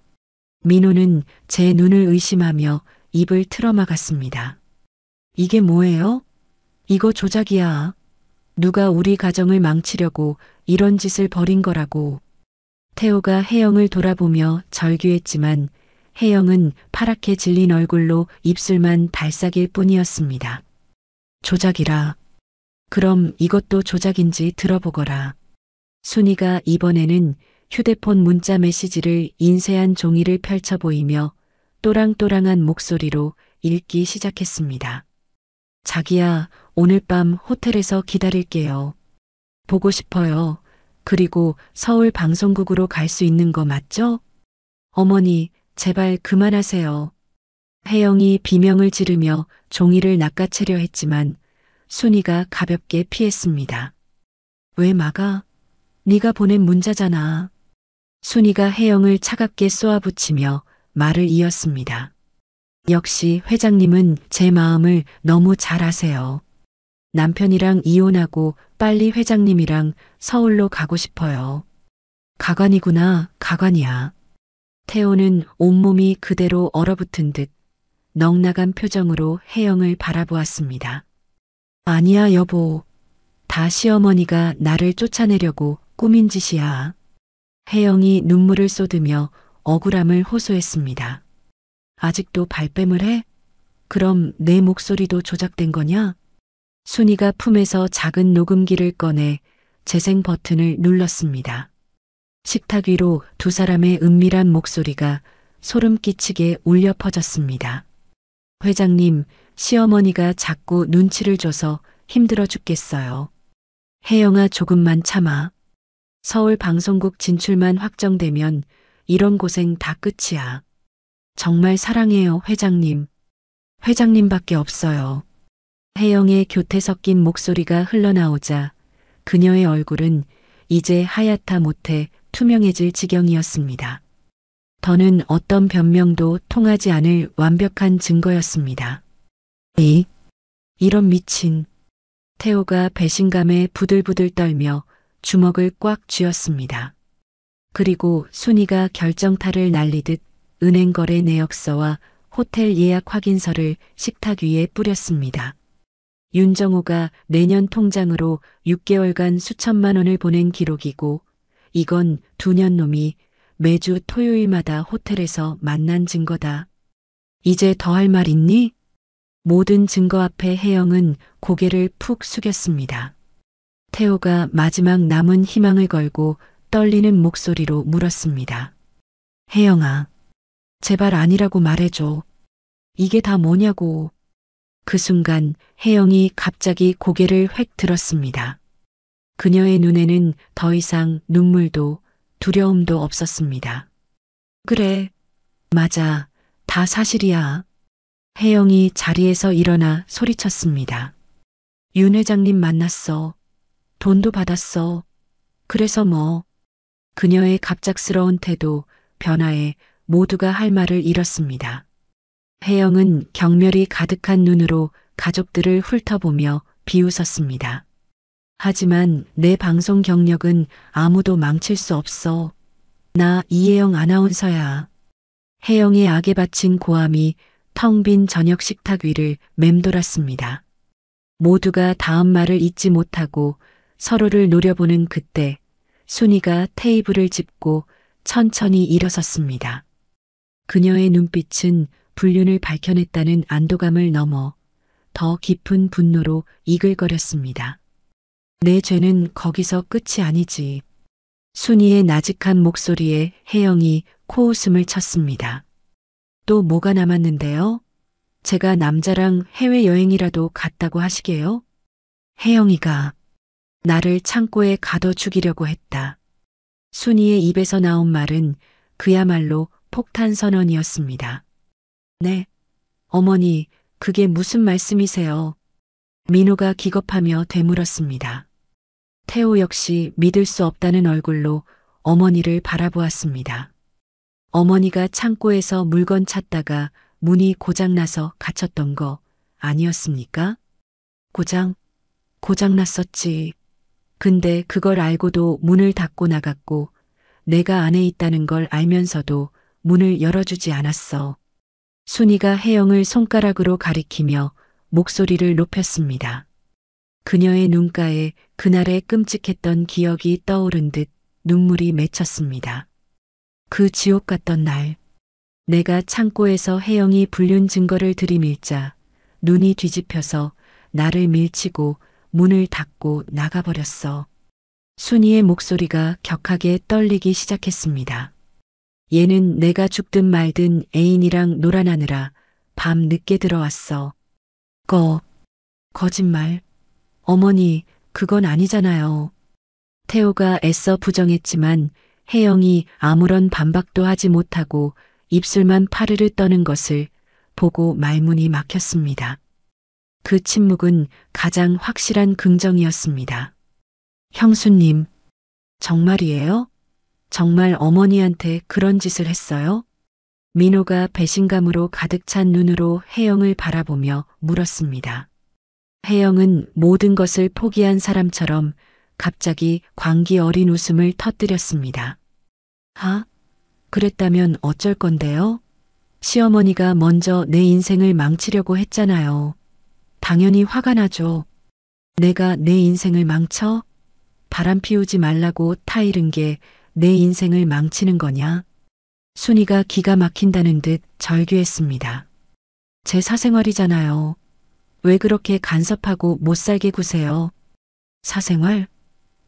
민호는 제 눈을 의심하며 입을 틀어막았습니다. 이게 뭐예요? 이거 조작이야. 누가 우리 가정을 망치려고 이런 짓을 벌인 거라고. 태호가 혜영을 돌아보며 절규했지만 혜영은 파랗게 질린 얼굴로 입술만 달싹일 뿐이었습니다. 조작이라. 그럼 이것도 조작인지 들어보거라. 순이가 이번에는 휴대폰 문자 메시지를 인쇄한 종이를 펼쳐 보이며 또랑또랑한 목소리로 읽기 시작했습니다. 자기야, 오늘 밤 호텔에서 기다릴게요. 보고 싶어요. 그리고 서울 방송국으로 갈 수 있는 거 맞죠? 어머니, 제발 그만하세요. 혜영이 비명을 지르며 종이를 낚아채려 했지만 순이가 가볍게 피했습니다. 왜 막아? 네가 보낸 문자잖아. 순이가 혜영을 차갑게 쏘아붙이며 말을 이었습니다. 역시 회장님은 제 마음을 너무 잘 아세요. 남편이랑 이혼하고 빨리 회장님이랑 서울로 가고 싶어요. 가관이구나, 가관이야. 태호는 온몸이 그대로 얼어붙은 듯 넋나간 표정으로 혜영을 바라보았습니다. 아니야, 여보. 다 시어머니가 나를 쫓아내려고 꾸민 짓이야. 혜영이 눈물을 쏟으며 억울함을 호소했습니다. 아직도 발뺌을 해? 그럼 내 목소리도 조작된 거냐? 순이가 품에서 작은 녹음기를 꺼내 재생 버튼을 눌렀습니다. 식탁 위로 두 사람의 은밀한 목소리가 소름 끼치게 울려 퍼졌습니다. 회장님, 시어머니가 자꾸 눈치를 줘서 힘들어 죽겠어요. 혜영아, 조금만 참아. 서울 방송국 진출만 확정되면 이런 고생 다 끝이야. 정말 사랑해요, 회장님. 회장님밖에 없어요. 혜영의 교태 섞인 목소리가 흘러나오자 그녀의 얼굴은 이제 하얗다 못해 투명해질 지경이었습니다. 더는 어떤 변명도 통하지 않을 완벽한 증거였습니다. 이런 미친. 태호가 배신감에 부들부들 떨며 주먹을 꽉 쥐었습니다. 그리고 순이가 결정타를 날리듯 은행 거래 내역서와 호텔 예약 확인서를 식탁 위에 뿌렸습니다. 윤정호가 내년 통장으로 6개월간 수천만 원을 보낸 기록이고 이건 두 년 놈이 매주 토요일마다 호텔에서 만난 증거다. 이제 더 할 말 있니? 모든 증거 앞에 혜영은 고개를 푹 숙였습니다. 태호가 마지막 남은 희망을 걸고 떨리는 목소리로 물었습니다. 혜영아, 제발 아니라고 말해줘. 이게 다 뭐냐고. 그 순간 혜영이 갑자기 고개를 획 들었습니다. 그녀의 눈에는 더 이상 눈물도 두려움도 없었습니다. 그래, 맞아, 다 사실이야. 혜영이 자리에서 일어나 소리쳤습니다. 윤 회장님 만났어. 돈도 받았어. 그래서 뭐. 그녀의 갑작스러운 태도, 변화에 모두가 할 말을 잃었습니다. 혜영은 경멸이 가득한 눈으로 가족들을 훑어보며 비웃었습니다. 하지만 내 방송 경력은 아무도 망칠 수 없어. 나 이혜영 아나운서야. 혜영의 악에 바친 고함이 텅 빈 저녁 식탁 위를 맴돌았습니다. 모두가 다음 말을 잊지 못하고 서로를 노려보는 그때 순이가 테이블을 짚고 천천히 일어섰습니다. 그녀의 눈빛은 불륜을 밝혀냈다는 안도감을 넘어 더 깊은 분노로 이글거렸습니다. 내 죄는 거기서 끝이 아니지. 순이의 나직한 목소리에 혜영이 코웃음을 쳤습니다. 또 뭐가 남았는데요? 제가 남자랑 해외여행이라도 갔다고 하시게요? 혜영이가 나를 창고에 가둬 죽이려고 했다. 순이의 입에서 나온 말은 그야말로 폭탄 선언이었습니다. 네, 어머니, 그게 무슨 말씀이세요? 민호가 기겁하며 되물었습니다. 태호 역시 믿을 수 없다는 얼굴로 어머니를 바라보았습니다. 어머니가 창고에서 물건 찾다가 문이 고장나서 갇혔던 거 아니었습니까? 고장났었지. 근데 그걸 알고도 문을 닫고 나갔고 내가 안에 있다는 걸 알면서도 문을 열어주지 않았어. 순이가 혜영을 손가락으로 가리키며 목소리를 높였습니다. 그녀의 눈가에 그날의 끔찍했던 기억이 떠오른 듯 눈물이 맺혔습니다. 그 지옥 같던 날, 내가 창고에서 혜영이 불륜 증거를 들이밀자 눈이 뒤집혀서 나를 밀치고 문을 닫고 나가버렸어. 순이의 목소리가 격하게 떨리기 시작했습니다. 얘는 내가 죽든 말든 애인이랑 놀아나느라 밤 늦게 들어왔어. 거짓말. 어머니, 그건 아니잖아요. 태호가 애써 부정했지만 혜영이 아무런 반박도 하지 못하고 입술만 파르르 떠는 것을 보고 말문이 막혔습니다. 그 침묵은 가장 확실한 긍정이었습니다. 형수님, 정말이에요? 정말 어머니한테 그런 짓을 했어요? 민호가 배신감으로 가득 찬 눈으로 혜영을 바라보며 물었습니다. 혜영은 모든 것을 포기한 사람처럼 갑자기 광기 어린 웃음을 터뜨렸습니다. 그랬다면 어쩔 건데요? 시어머니가 먼저 내 인생을 망치려고 했잖아요. 당연히 화가 나죠. 내가 내 인생을 망쳐? 바람 피우지 말라고 타이른 게 내 인생을 망치는 거냐? 순이가 기가 막힌다는 듯 절규했습니다. 제 사생활이잖아요. 왜 그렇게 간섭하고 못살게 구세요? 사생활?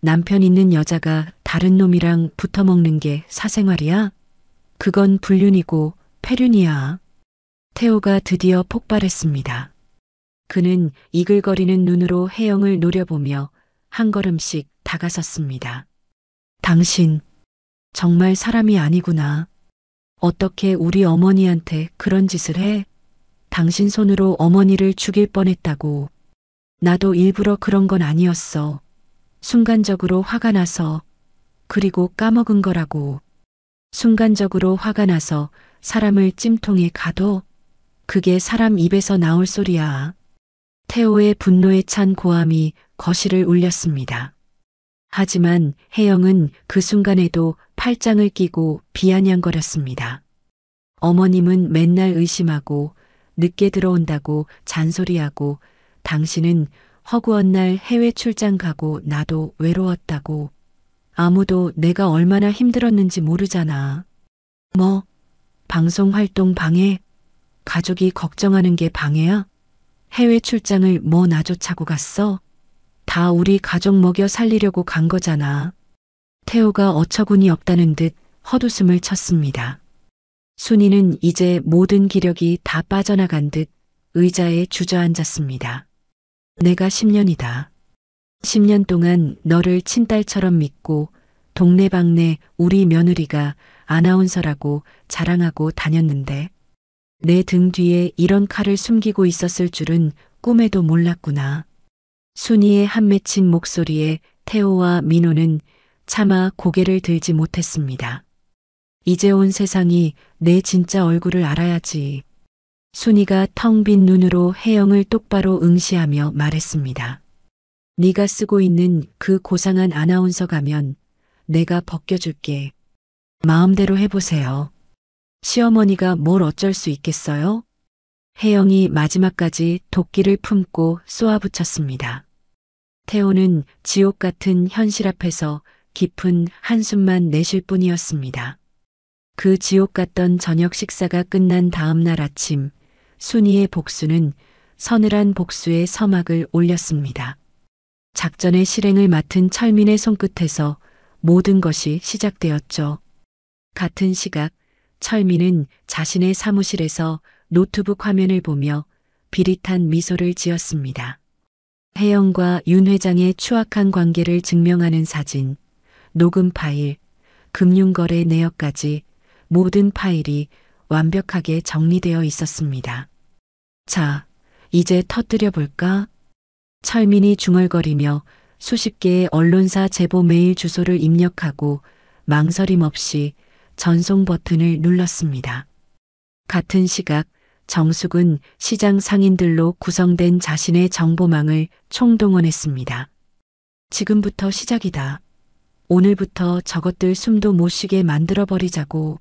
남편 있는 여자가 다른 놈이랑 붙어먹는 게 사생활이야? 그건 불륜이고 폐륜이야. 태호가 드디어 폭발했습니다. 그는 이글거리는 눈으로 혜영을 노려보며 한 걸음씩 다가섰습니다. 당신, 정말 사람이 아니구나. 어떻게 우리 어머니한테 그런 짓을 해? 당신 손으로 어머니를 죽일 뻔했다고. 나도 일부러 그런 건 아니었어. 순간적으로 화가 나서. 그리고 까먹은 거라고. 순간적으로 화가 나서 사람을 찜통에 가둬? 그게 사람 입에서 나올 소리야. 태호의 분노에 찬 고함이 거실을 울렸습니다. 하지만 혜영은 그 순간에도 팔짱을 끼고 비아냥거렸습니다. 어머님은 맨날 의심하고 늦게 들어온다고 잔소리하고 당신은 허구한 날 해외 출장 가고 나도 외로웠다고. 아무도 내가 얼마나 힘들었는지 모르잖아. 뭐, 방송 활동 방해? 가족이 걱정하는 게 방해야? 해외 출장을 뭐 나조차고 갔어? 다 우리 가족 먹여 살리려고 간 거잖아. 태호가 어처구니 없다는 듯 헛웃음을 쳤습니다. 순이는 이제 모든 기력이 다 빠져나간 듯 의자에 주저앉았습니다. 내가 10년이다. 10년 동안 너를 친딸처럼 믿고 동네방네 우리 며느리가 아나운서라고 자랑하고 다녔는데 내 등 뒤에 이런 칼을 숨기고 있었을 줄은 꿈에도 몰랐구나. 순이의 한 맺힌 목소리에 태호와 민호는 차마 고개를 들지 못했습니다. 이제 온 세상이 내 진짜 얼굴을 알아야지. 순이가 텅 빈 눈으로 혜영을 똑바로 응시하며 말했습니다. 네가 쓰고 있는 그 고상한 아나운서 가면 내가 벗겨줄게. 마음대로 해보세요. 시어머니가 뭘 어쩔 수 있겠어요? 혜영이 마지막까지 도끼를 품고 쏘아붙였습니다. 태호는 지옥 같은 현실 앞에서 깊은 한숨만 내쉴 뿐이었습니다. 그 지옥 같던 저녁 식사가 끝난 다음 날 아침, 순이의 복수는 서늘한 복수의 서막을 올렸습니다. 작전의 실행을 맡은 철민의 손끝에서 모든 것이 시작되었죠. 같은 시각, 철민은 자신의 사무실에서 노트북 화면을 보며 비릿한 미소를 지었습니다. 혜영과 윤 회장의 추악한 관계를 증명하는 사진, 녹음 파일, 금융거래 내역까지 모든 파일이 완벽하게 정리되어 있었습니다. 자, 이제 터뜨려 볼까? 철민이 중얼거리며 수십 개의 언론사 제보 메일 주소를 입력하고 망설임 없이 전송 버튼을 눌렀습니다. 같은 시각 정숙은 시장 상인들로 구성된 자신의 정보망을 총동원했습니다. 지금부터 시작이다. 오늘부터 저것들 숨도 못 쉬게 만들어버리자고.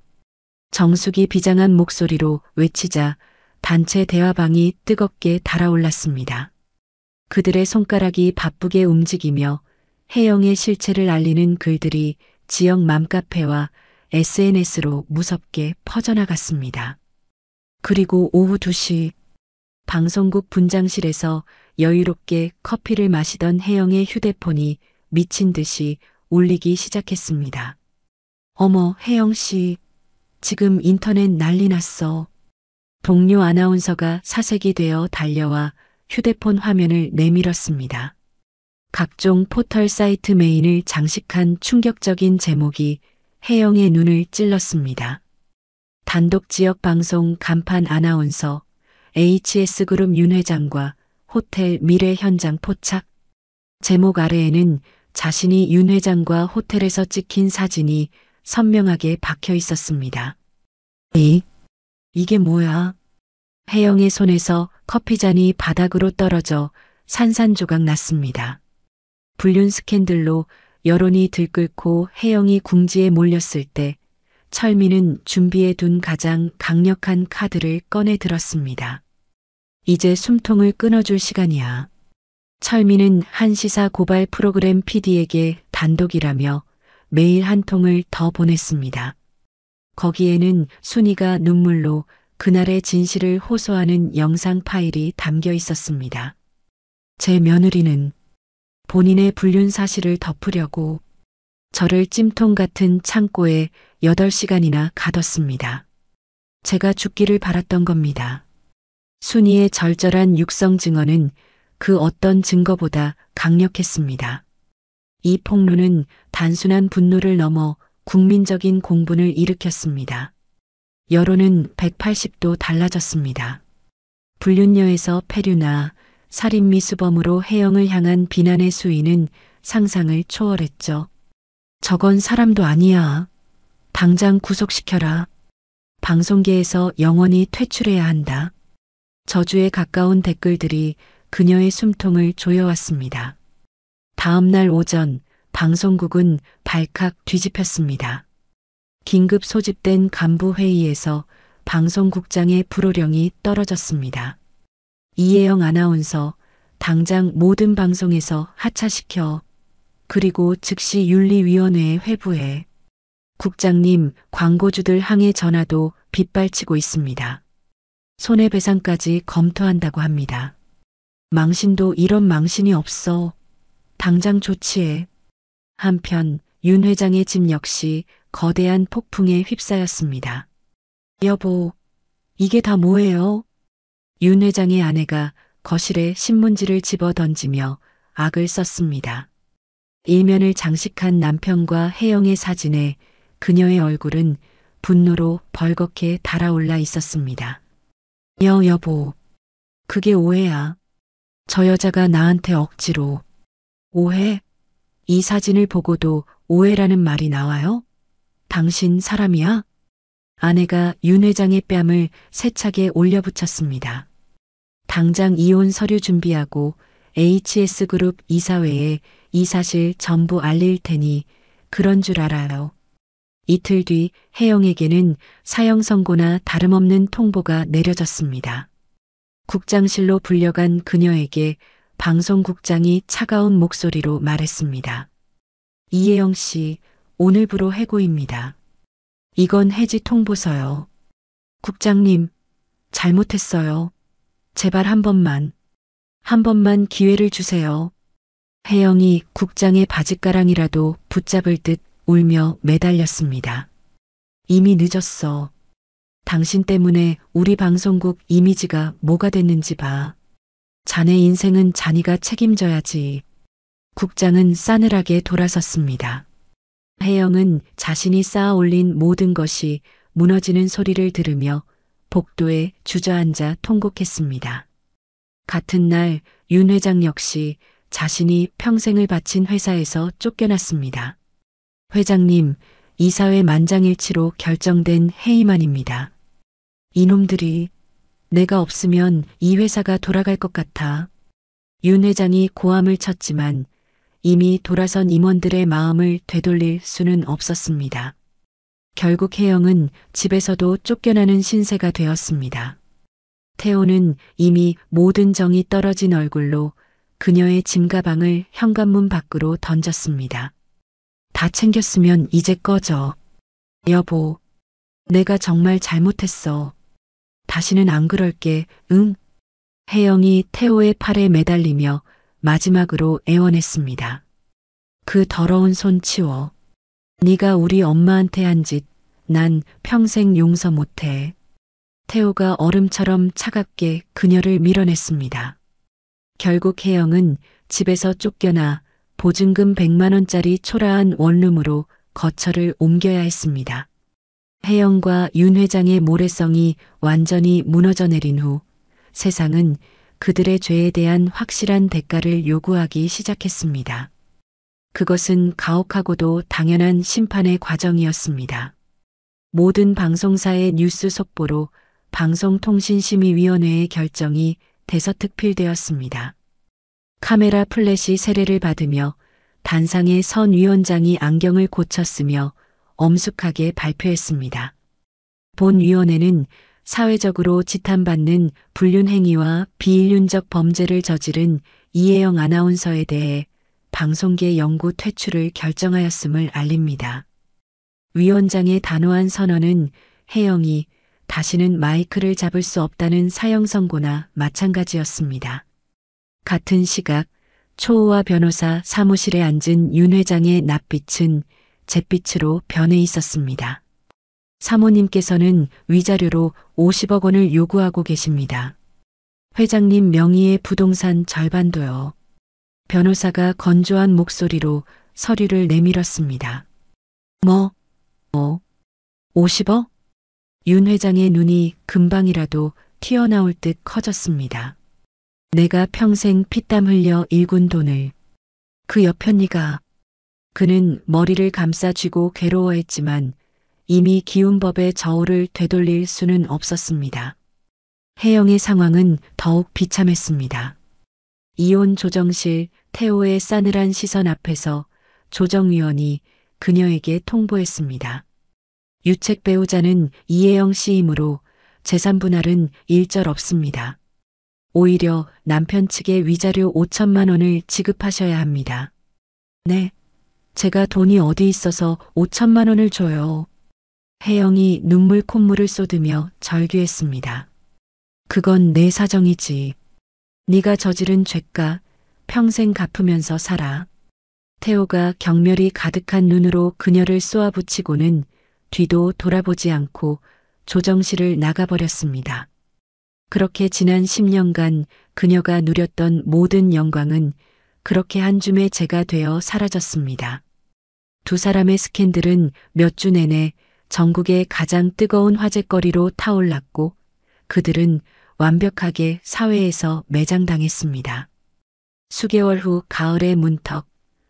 정숙이 비장한 목소리로 외치자 단체 대화방이 뜨겁게 달아올랐습니다. 그들의 손가락이 바쁘게 움직이며 혜영의 실체를 알리는 글들이 지역 맘카페와 SNS로 무섭게 퍼져나갔습니다. 그리고 오후 2시 방송국 분장실에서 여유롭게 커피를 마시던 혜영의 휴대폰이 미친 듯이 울리기 시작했습니다. 어머, 혜영 씨. 지금 인터넷 난리 났어. 동료 아나운서가 사색이 되어 달려와 휴대폰 화면을 내밀었습니다. 각종 포털 사이트 메인을 장식한 충격적인 제목이 혜영의 눈을 찔렀습니다. 단독 지역 방송 간판 아나운서 HS그룹 윤 회장과 호텔 미래 현장 포착. 제목 아래에는 자신이 윤 회장과 호텔에서 찍힌 사진이 선명하게 박혀 있었습니다. 이게 뭐야? 혜영의 손에서 커피잔이 바닥으로 떨어져 산산조각 났습니다. 불륜 스캔들로 여론이 들끓고 혜영이 궁지에 몰렸을 때 철민은 준비해 둔 가장 강력한 카드를 꺼내 들었습니다. 이제 숨통을 끊어줄 시간이야. 철민은 한 시사 고발 프로그램 PD에게 단독이라며 메일 한 통을 더 보냈습니다. 거기에는 순이가 눈물로 그날의 진실을 호소하는 영상 파일이 담겨 있었습니다. 제 며느리는 본인의 불륜 사실을 덮으려고 저를 찜통 같은 창고에 8시간이나 가뒀습니다. 제가 죽기를 바랐던 겁니다. 순이의 절절한 육성 증언은 그 어떤 증거보다 강력했습니다. 이 폭로는 단순한 분노를 넘어 국민적인 공분을 일으켰습니다. 여론은 180도 달라졌습니다. 불륜녀에서 폐류나 살인미수범으로 혜영을 향한 비난의 수위는 상상을 초월했죠. 저건 사람도 아니야. 당장 구속시켜라. 방송계에서 영원히 퇴출해야 한다. 저주에 가까운 댓글들이 그녀의 숨통을 조여왔습니다. 다음 날 오전 방송국은 발칵 뒤집혔습니다. 긴급 소집된 간부 회의에서 방송국장의 불호령이 떨어졌습니다. 이혜영 아나운서, 당장 모든 방송에서 하차시켜. 그리고 즉시 윤리위원회에 회부해. 국장님, 광고주들 항해 전화도 빗발치고 있습니다. 손해배상까지 검토한다고 합니다. 망신도 이런 망신이 없어. 당장 조치해. 한편 윤 회장의 집 역시 거대한 폭풍에 휩싸였습니다. 여보, 이게 다 뭐예요? 윤 회장의 아내가 거실에 신문지를 집어 던지며 악을 썼습니다. 일면을 장식한 남편과 혜영의 사진에 그녀의 얼굴은 분노로 벌겋게 달아올라 있었습니다. 여보, 그게 오해야. 저 여자가 나한테 억지로. 오해? 이 사진을 보고도 오해라는 말이 나와요? 당신 사람이야? 아내가 윤 회장의 뺨을 세차게 올려붙였습니다. 당장 이혼 서류 준비하고 HS그룹 이사회에 이 사실 전부 알릴 테니 그런 줄 알아요. 이틀 뒤 혜영에게는 사형 선고나 다름없는 통보가 내려졌습니다. 국장실로 불려간 그녀에게 방송국장이 차가운 목소리로 말했습니다. 이혜영 씨, 오늘부로 해고입니다. 이건 해지 통보서요. 국장님, 잘못했어요. 제발 한 번만 기회를 주세요. 혜영이 국장의 바짓가랑이라도 붙잡을 듯 울며 매달렸습니다. 이미 늦었어. 당신 때문에 우리 방송국 이미지가 뭐가 됐는지 봐. 자네 인생은 자네가 책임져야지. 국장은 싸늘하게 돌아섰습니다. 혜영은 자신이 쌓아 올린 모든 것이 무너지는 소리를 들으며 복도에 주저앉아 통곡했습니다. 같은 날 윤 회장 역시 자신이 평생을 바친 회사에서 쫓겨났습니다. 회장님, 이사회 만장일치로 결정된 해임안입니다. 이놈들이 내가 없으면 이 회사가 돌아갈 것 같아. 윤 회장이 고함을 쳤지만 이미 돌아선 임원들의 마음을 되돌릴 수는 없었습니다. 결국 혜영은 집에서도 쫓겨나는 신세가 되었습니다. 태호는 이미 모든 정이 떨어진 얼굴로 그녀의 짐가방을 현관문 밖으로 던졌습니다. 다 챙겼으면 이제 꺼져. 여보, 내가 정말 잘못했어. 다시는 안 그럴게, 응? 혜영이 태호의 팔에 매달리며 마지막으로 애원했습니다. 그 더러운 손 치워. 네가 우리 엄마한테 한 짓, 난 평생 용서 못해. 태호가 얼음처럼 차갑게 그녀를 밀어냈습니다. 결국 혜영은 집에서 쫓겨나 보증금 100만 원짜리 초라한 원룸으로 거처를 옮겨야 했습니다. 혜영과 윤 회장의 모래성이 완전히 무너져 내린 후 세상은 그들의 죄에 대한 확실한 대가를 요구하기 시작했습니다. 그것은 가혹하고도 당연한 심판의 과정이었습니다. 모든 방송사의 뉴스 속보로 방송통신심의위원회의 결정이 대서특필되었습니다. 카메라 플래시 세례를 받으며 단상의 선 위원장이 안경을 고쳤으며 엄숙하게 발표했습니다. 본 위원회는 사회적으로 지탄받는 불륜행위와 비인륜적 범죄를 저지른 이혜영 아나운서에 대해 방송계 영구 퇴출을 결정하였음을 알립니다. 위원장의 단호한 선언은 혜영이 다시는 마이크를 잡을 수 없다는 사형 선고나 마찬가지였습니다. 같은 시각 초호화 변호사 사무실에 앉은 윤 회장의 낯빛은 잿빛으로 변해 있었습니다. 사모님께서는 위자료로 50억 원을 요구하고 계십니다. 회장님 명의의 부동산 절반도요. 변호사가 건조한 목소리로 서류를 내밀었습니다. 50억? 윤 회장의 눈이 금방이라도 튀어나올 듯 커졌습니다. 내가 평생 피땀 흘려 일군 돈을. 그 여편니가. 그는 머리를 감싸 쥐고 괴로워했지만 이미 기운법의 저울을 되돌릴 수는 없었습니다. 혜영의 상황은 더욱 비참했습니다. 이혼 조정실 태호의 싸늘한 시선 앞에서 조정위원이 그녀에게 통보했습니다. 유책 배우자는 이혜영 씨이므로 재산 분할은 일절 없습니다. 오히려 남편 측에 위자료 5천만 원을 지급하셔야 합니다. 네, 제가 돈이 어디 있어서 5천만 원을 줘요. 혜영이 눈물 콧물을 쏟으며 절규했습니다. 그건 내 사정이지. 네가 저지른 죄가 평생 갚으면서 살아. 태호가 경멸이 가득한 눈으로 그녀를 쏘아붙이고는 뒤도 돌아보지 않고 조정실을 나가버렸습니다. 그렇게 지난 10년간 그녀가 누렸던 모든 영광은 그렇게 한 줌의 재가 되어 사라졌습니다. 두 사람의 스캔들은 몇 주 내내 전국의 가장 뜨거운 화제거리로 타올랐고 그들은 완벽하게 사회에서 매장당했습니다. 수개월 후 가을의 문턱,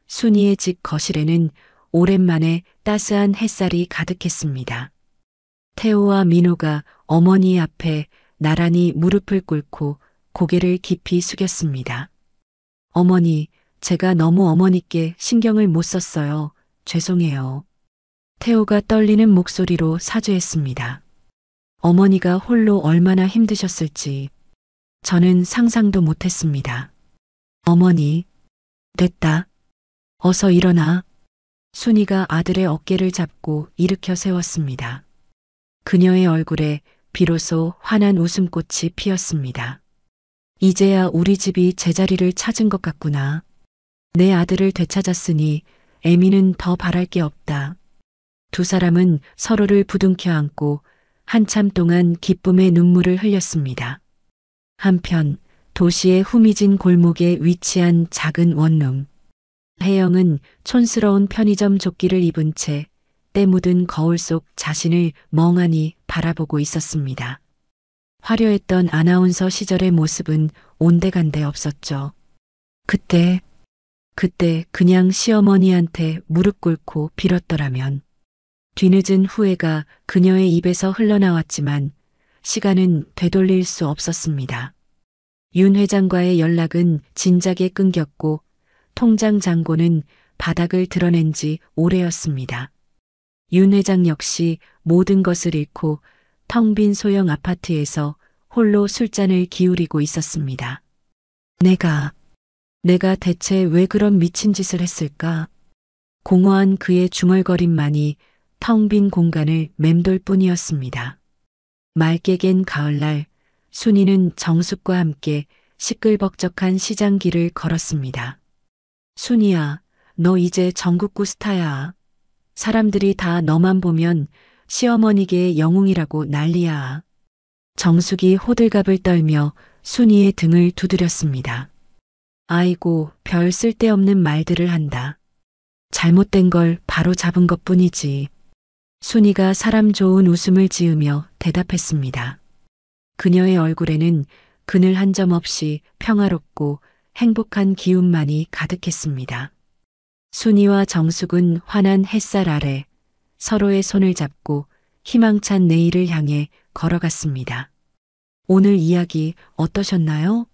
순이의 집 거실에는 오랜만에 따스한 햇살이 가득했습니다. 태호와 민호가 어머니 앞에 나란히 무릎을 꿇고 고개를 깊이 숙였습니다. 어머니, 제가 너무 어머니께 신경을 못 썼어요. 죄송해요. 태호가 떨리는 목소리로 사죄했습니다. 어머니가 홀로 얼마나 힘드셨을지 저는 상상도 못했습니다. 어머니, 됐다. 어서 일어나. 순이가 아들의 어깨를 잡고 일으켜 세웠습니다. 그녀의 얼굴에 비로소 환한 웃음꽃이 피었습니다. 이제야 우리 집이 제자리를 찾은 것 같구나. 내 아들을 되찾았으니 애미는 더 바랄 게 없다. 두 사람은 서로를 부둥켜 안고 한참 동안 기쁨의 눈물을 흘렸습니다. 한편 도시의 후미진 골목에 위치한 작은 원룸. 혜영은 촌스러운 편의점 조끼를 입은 채 때 묻은 거울 속 자신을 멍하니 바라보고 있었습니다. 화려했던 아나운서 시절의 모습은 온데간데 없었죠. 그때 그냥 시어머니한테 무릎 꿇고 빌었더라면. 뒤늦은 후회가 그녀의 입에서 흘러나왔지만 시간은 되돌릴 수 없었습니다. 윤 회장과의 연락은 진작에 끊겼고 통장 잔고는 바닥을 드러낸 지 오래였습니다. 윤 회장 역시 모든 것을 잃고 텅 빈 소형 아파트에서 홀로 술잔을 기울이고 있었습니다. 내가 대체 왜 그런 미친 짓을 했을까? 공허한 그의 중얼거림만이 텅 빈 공간을 맴돌 뿐이었습니다. 맑게 갠 가을날, 순이는 정숙과 함께 시끌벅적한 시장길을 걸었습니다. 순이야, 너 이제 전국구 스타야. 사람들이 다 너만 보면 시어머니계의 영웅이라고 난리야. 정숙이 호들갑을 떨며 순이의 등을 두드렸습니다. 아이고, 별 쓸데없는 말들을 한다. 잘못된 걸 바로 잡은 것뿐이지. 순이가 사람 좋은 웃음을 지으며 대답했습니다. 그녀의 얼굴에는 그늘 한 점 없이 평화롭고 행복한 기운만이 가득했습니다. 순이와 정숙은 환한 햇살 아래 서로의 손을 잡고 희망찬 내일을 향해 걸어갔습니다. 오늘 이야기 어떠셨나요?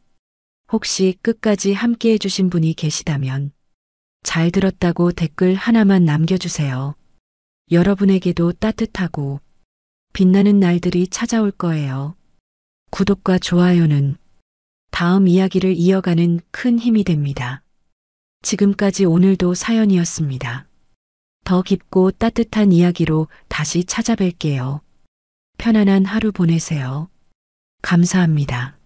혹시 끝까지 함께 해주신 분이 계시다면 잘 들었다고 댓글 하나만 남겨주세요. 여러분에게도 따뜻하고 빛나는 날들이 찾아올 거예요. 구독과 좋아요는 다음 이야기를 이어가는 큰 힘이 됩니다. 지금까지 오늘도 사연이었습니다. 더 깊고 따뜻한 이야기로 다시 찾아뵐게요. 편안한 하루 보내세요. 감사합니다.